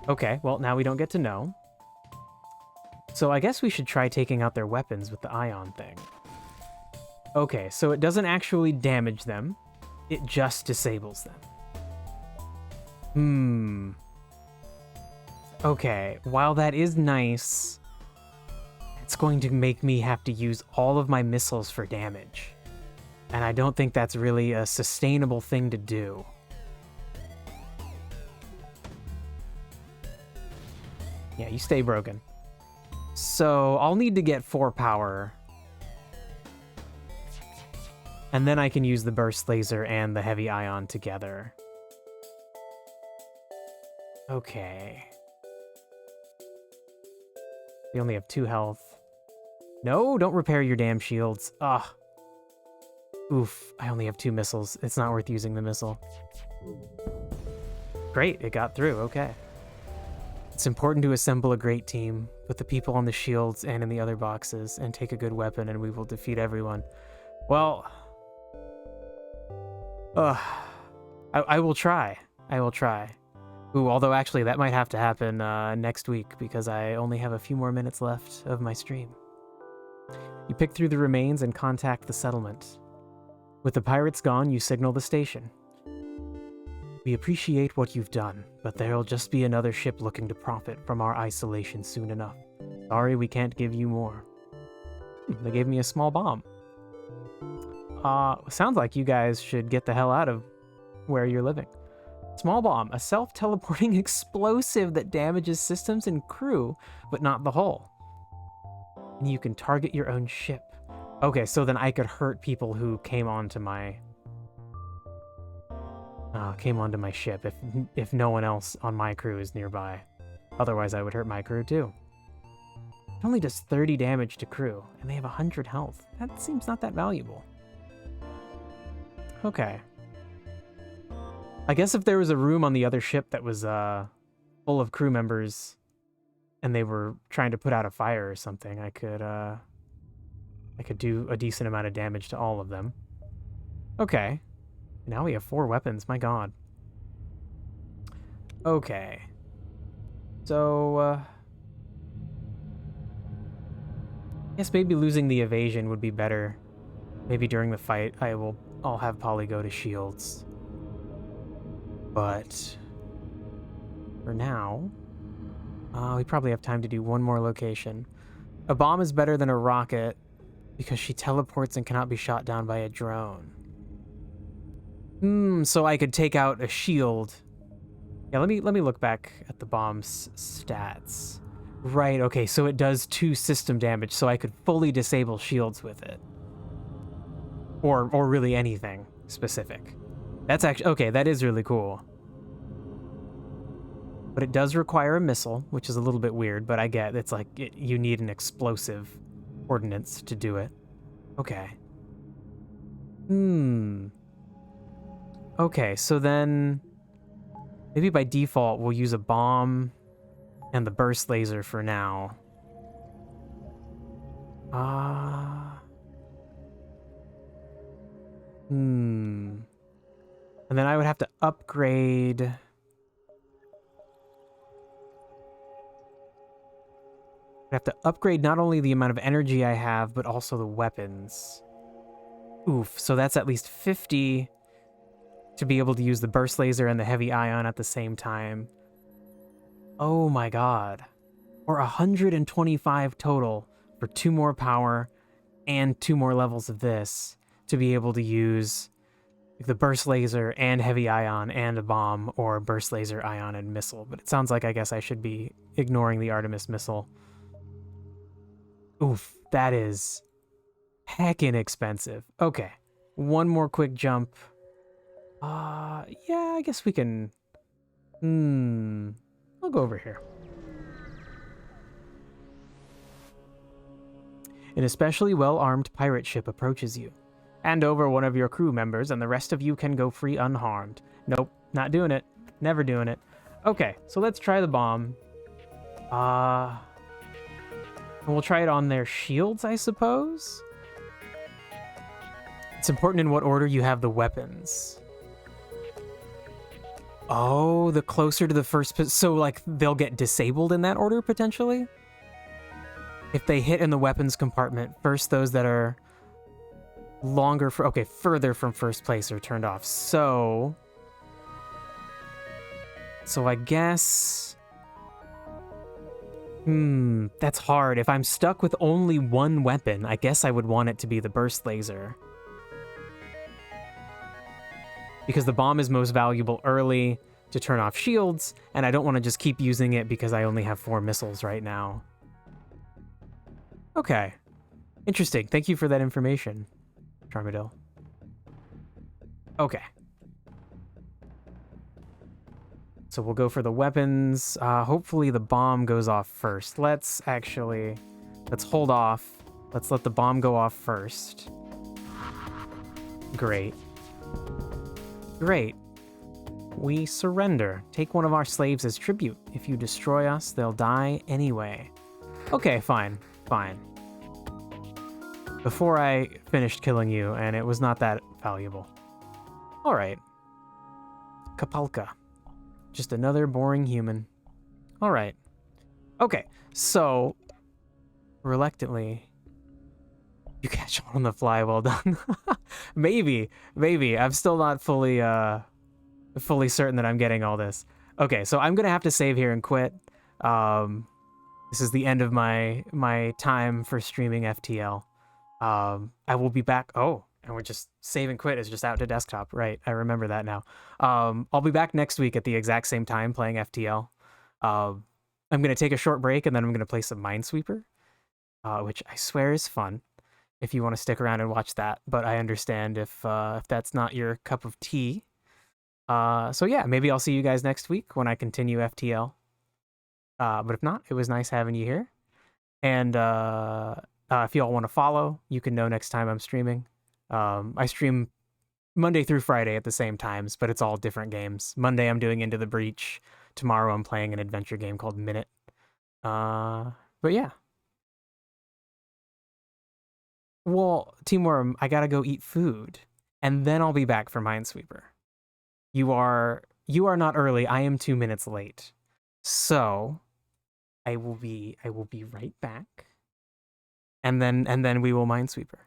Okay, well, now we don't get to know. So I guess we should try taking out their weapons with the ion thing. Okay, so it doesn't actually damage them. It just disables them. Okay, while that is nice, it's going to make me have to use all of my missiles for damage. And I don't think that's really a sustainable thing to do. Yeah, you stay broken. So I'll need to get 4 power. And then I can use the burst laser and the heavy ion together. Okay. They only have 2 health. No, don't repair your damn shields. Ugh. Oof, I only have 2 missiles. It's not worth using the missile. Great, it got through, okay. It's important to assemble a great team, put the people on the shields and in the other boxes, and take a good weapon and we will defeat everyone. Well... I will try. I will try. Ooh, although actually that might have to happen next week because I only have a few more minutes left of my stream. You pick through the remains and contact the settlement. With the pirates gone, you signal the station. We appreciate what you've done, but there'll just be another ship looking to profit from our isolation soon enough. Sorry we can't give you more. They gave me a small bomb. Sounds like you guys should get the hell out of where you're living. Small bomb, a self-teleporting explosive that damages systems and crew, but not the hull. And you can target your own ship. Okay, so then I could hurt people who came onto my ship if no one else on my crew is nearby. Otherwise, I would hurt my crew too. It only does 30 damage to crew, and they have 100 health. That seems not that valuable. Okay. I guess if there was a room on the other ship that was full of crew members and they were trying to put out a fire or something, I could do a decent amount of damage to all of them. Okay. Now we have 4 weapons, my god. Okay. So, I guess maybe losing the evasion would be better. Maybe during the fight I'll have Polly go to shields. But for now, we probably have time to do one more location. A bomb is better than a rocket because she teleports and cannot be shot down by a drone. So I could take out a shield. Yeah, let me look back at the bomb's stats. Right, okay, so it does 2 system damage, so I could fully disable shields with it. Or really anything specific. That's actually, okay, that is really cool. But it does require a missile, which is a little bit weird, but I get it's like you need an explosive ordnance to do it. Okay. Okay, so then maybe by default we'll use a bomb and the burst laser for now. And then I would have to upgrade... I have to upgrade not only the amount of energy I have, but also the weapons. Oof, so that's at least 50 to be able to use the burst laser and the heavy ion at the same time. Oh my god. Or 125 total for 2 more power and 2 more levels of this to be able to use the burst laser and heavy ion and a bomb, or burst laser, ion, and missile. But it sounds like I guess I should be ignoring the Artemis missile. Oof, that is heckin' expensive. Okay, one more quick jump. Yeah, I guess we can... I'll go over here. An especially well-armed pirate ship approaches you. Hand over one of your crew members and the rest of you can go free unharmed. Nope, not doing it. Never doing it. Okay, so let's try the bomb. We'll try it on their shields, I suppose? It's important in what order you have the weapons. Oh, the closer to the first... So, like, they'll get disabled in that order, potentially? If they hit in the weapons compartment, first those that are... longer for, okay, further from first place are turned off. So I guess, that's hard. If I'm stuck with only one weapon, I guess I would want it to be the burst laser. Because the bomb is most valuable early to turn off shields, and I don't want to just keep using it because I only have 4 missiles right now. Okay. Interesting. Thank you for that information, Charmadil. Okay. So we'll go for the weapons. Hopefully the bomb goes off first. Let's hold off. Let's let the bomb go off first. Great. Great. We surrender. Take one of our slaves as tribute. If you destroy us, they'll die anyway. Okay, fine. Fine. Before I finished killing you, and it was not that valuable. Alright. Kapalka. Just another boring human. Alright. Okay, so... reluctantly... You catch on the fly, well done. Maybe. I'm still not fully certain that I'm getting all this. Okay, so I'm gonna have to save here and quit. This is the end of my time for streaming FTL. I will be back. Oh, and we're just save and quit is just out to desktop. Right, I remember that now. I'll be back next week at the exact same time playing FTL. I'm gonna take a short break and then I'm gonna play some Minesweeper, which I swear is fun. If you want to stick around and watch that, but I understand if that's not your cup of tea. So yeah, maybe I'll see you guys next week when I continue FTL. But if not, it was nice having you here. And if you all want to follow, you can know next time I'm streaming. I stream Monday through Friday at the same times, but it's all different games. Monday I'm doing Into the Breach. Tomorrow I'm playing an adventure game called Minute. But yeah. Well, Team Worm, I gotta go eat food, and then I'll be back for Minesweeper. You are not early. I am 2 minutes late, so I will be right back, and then we will Minesweeper.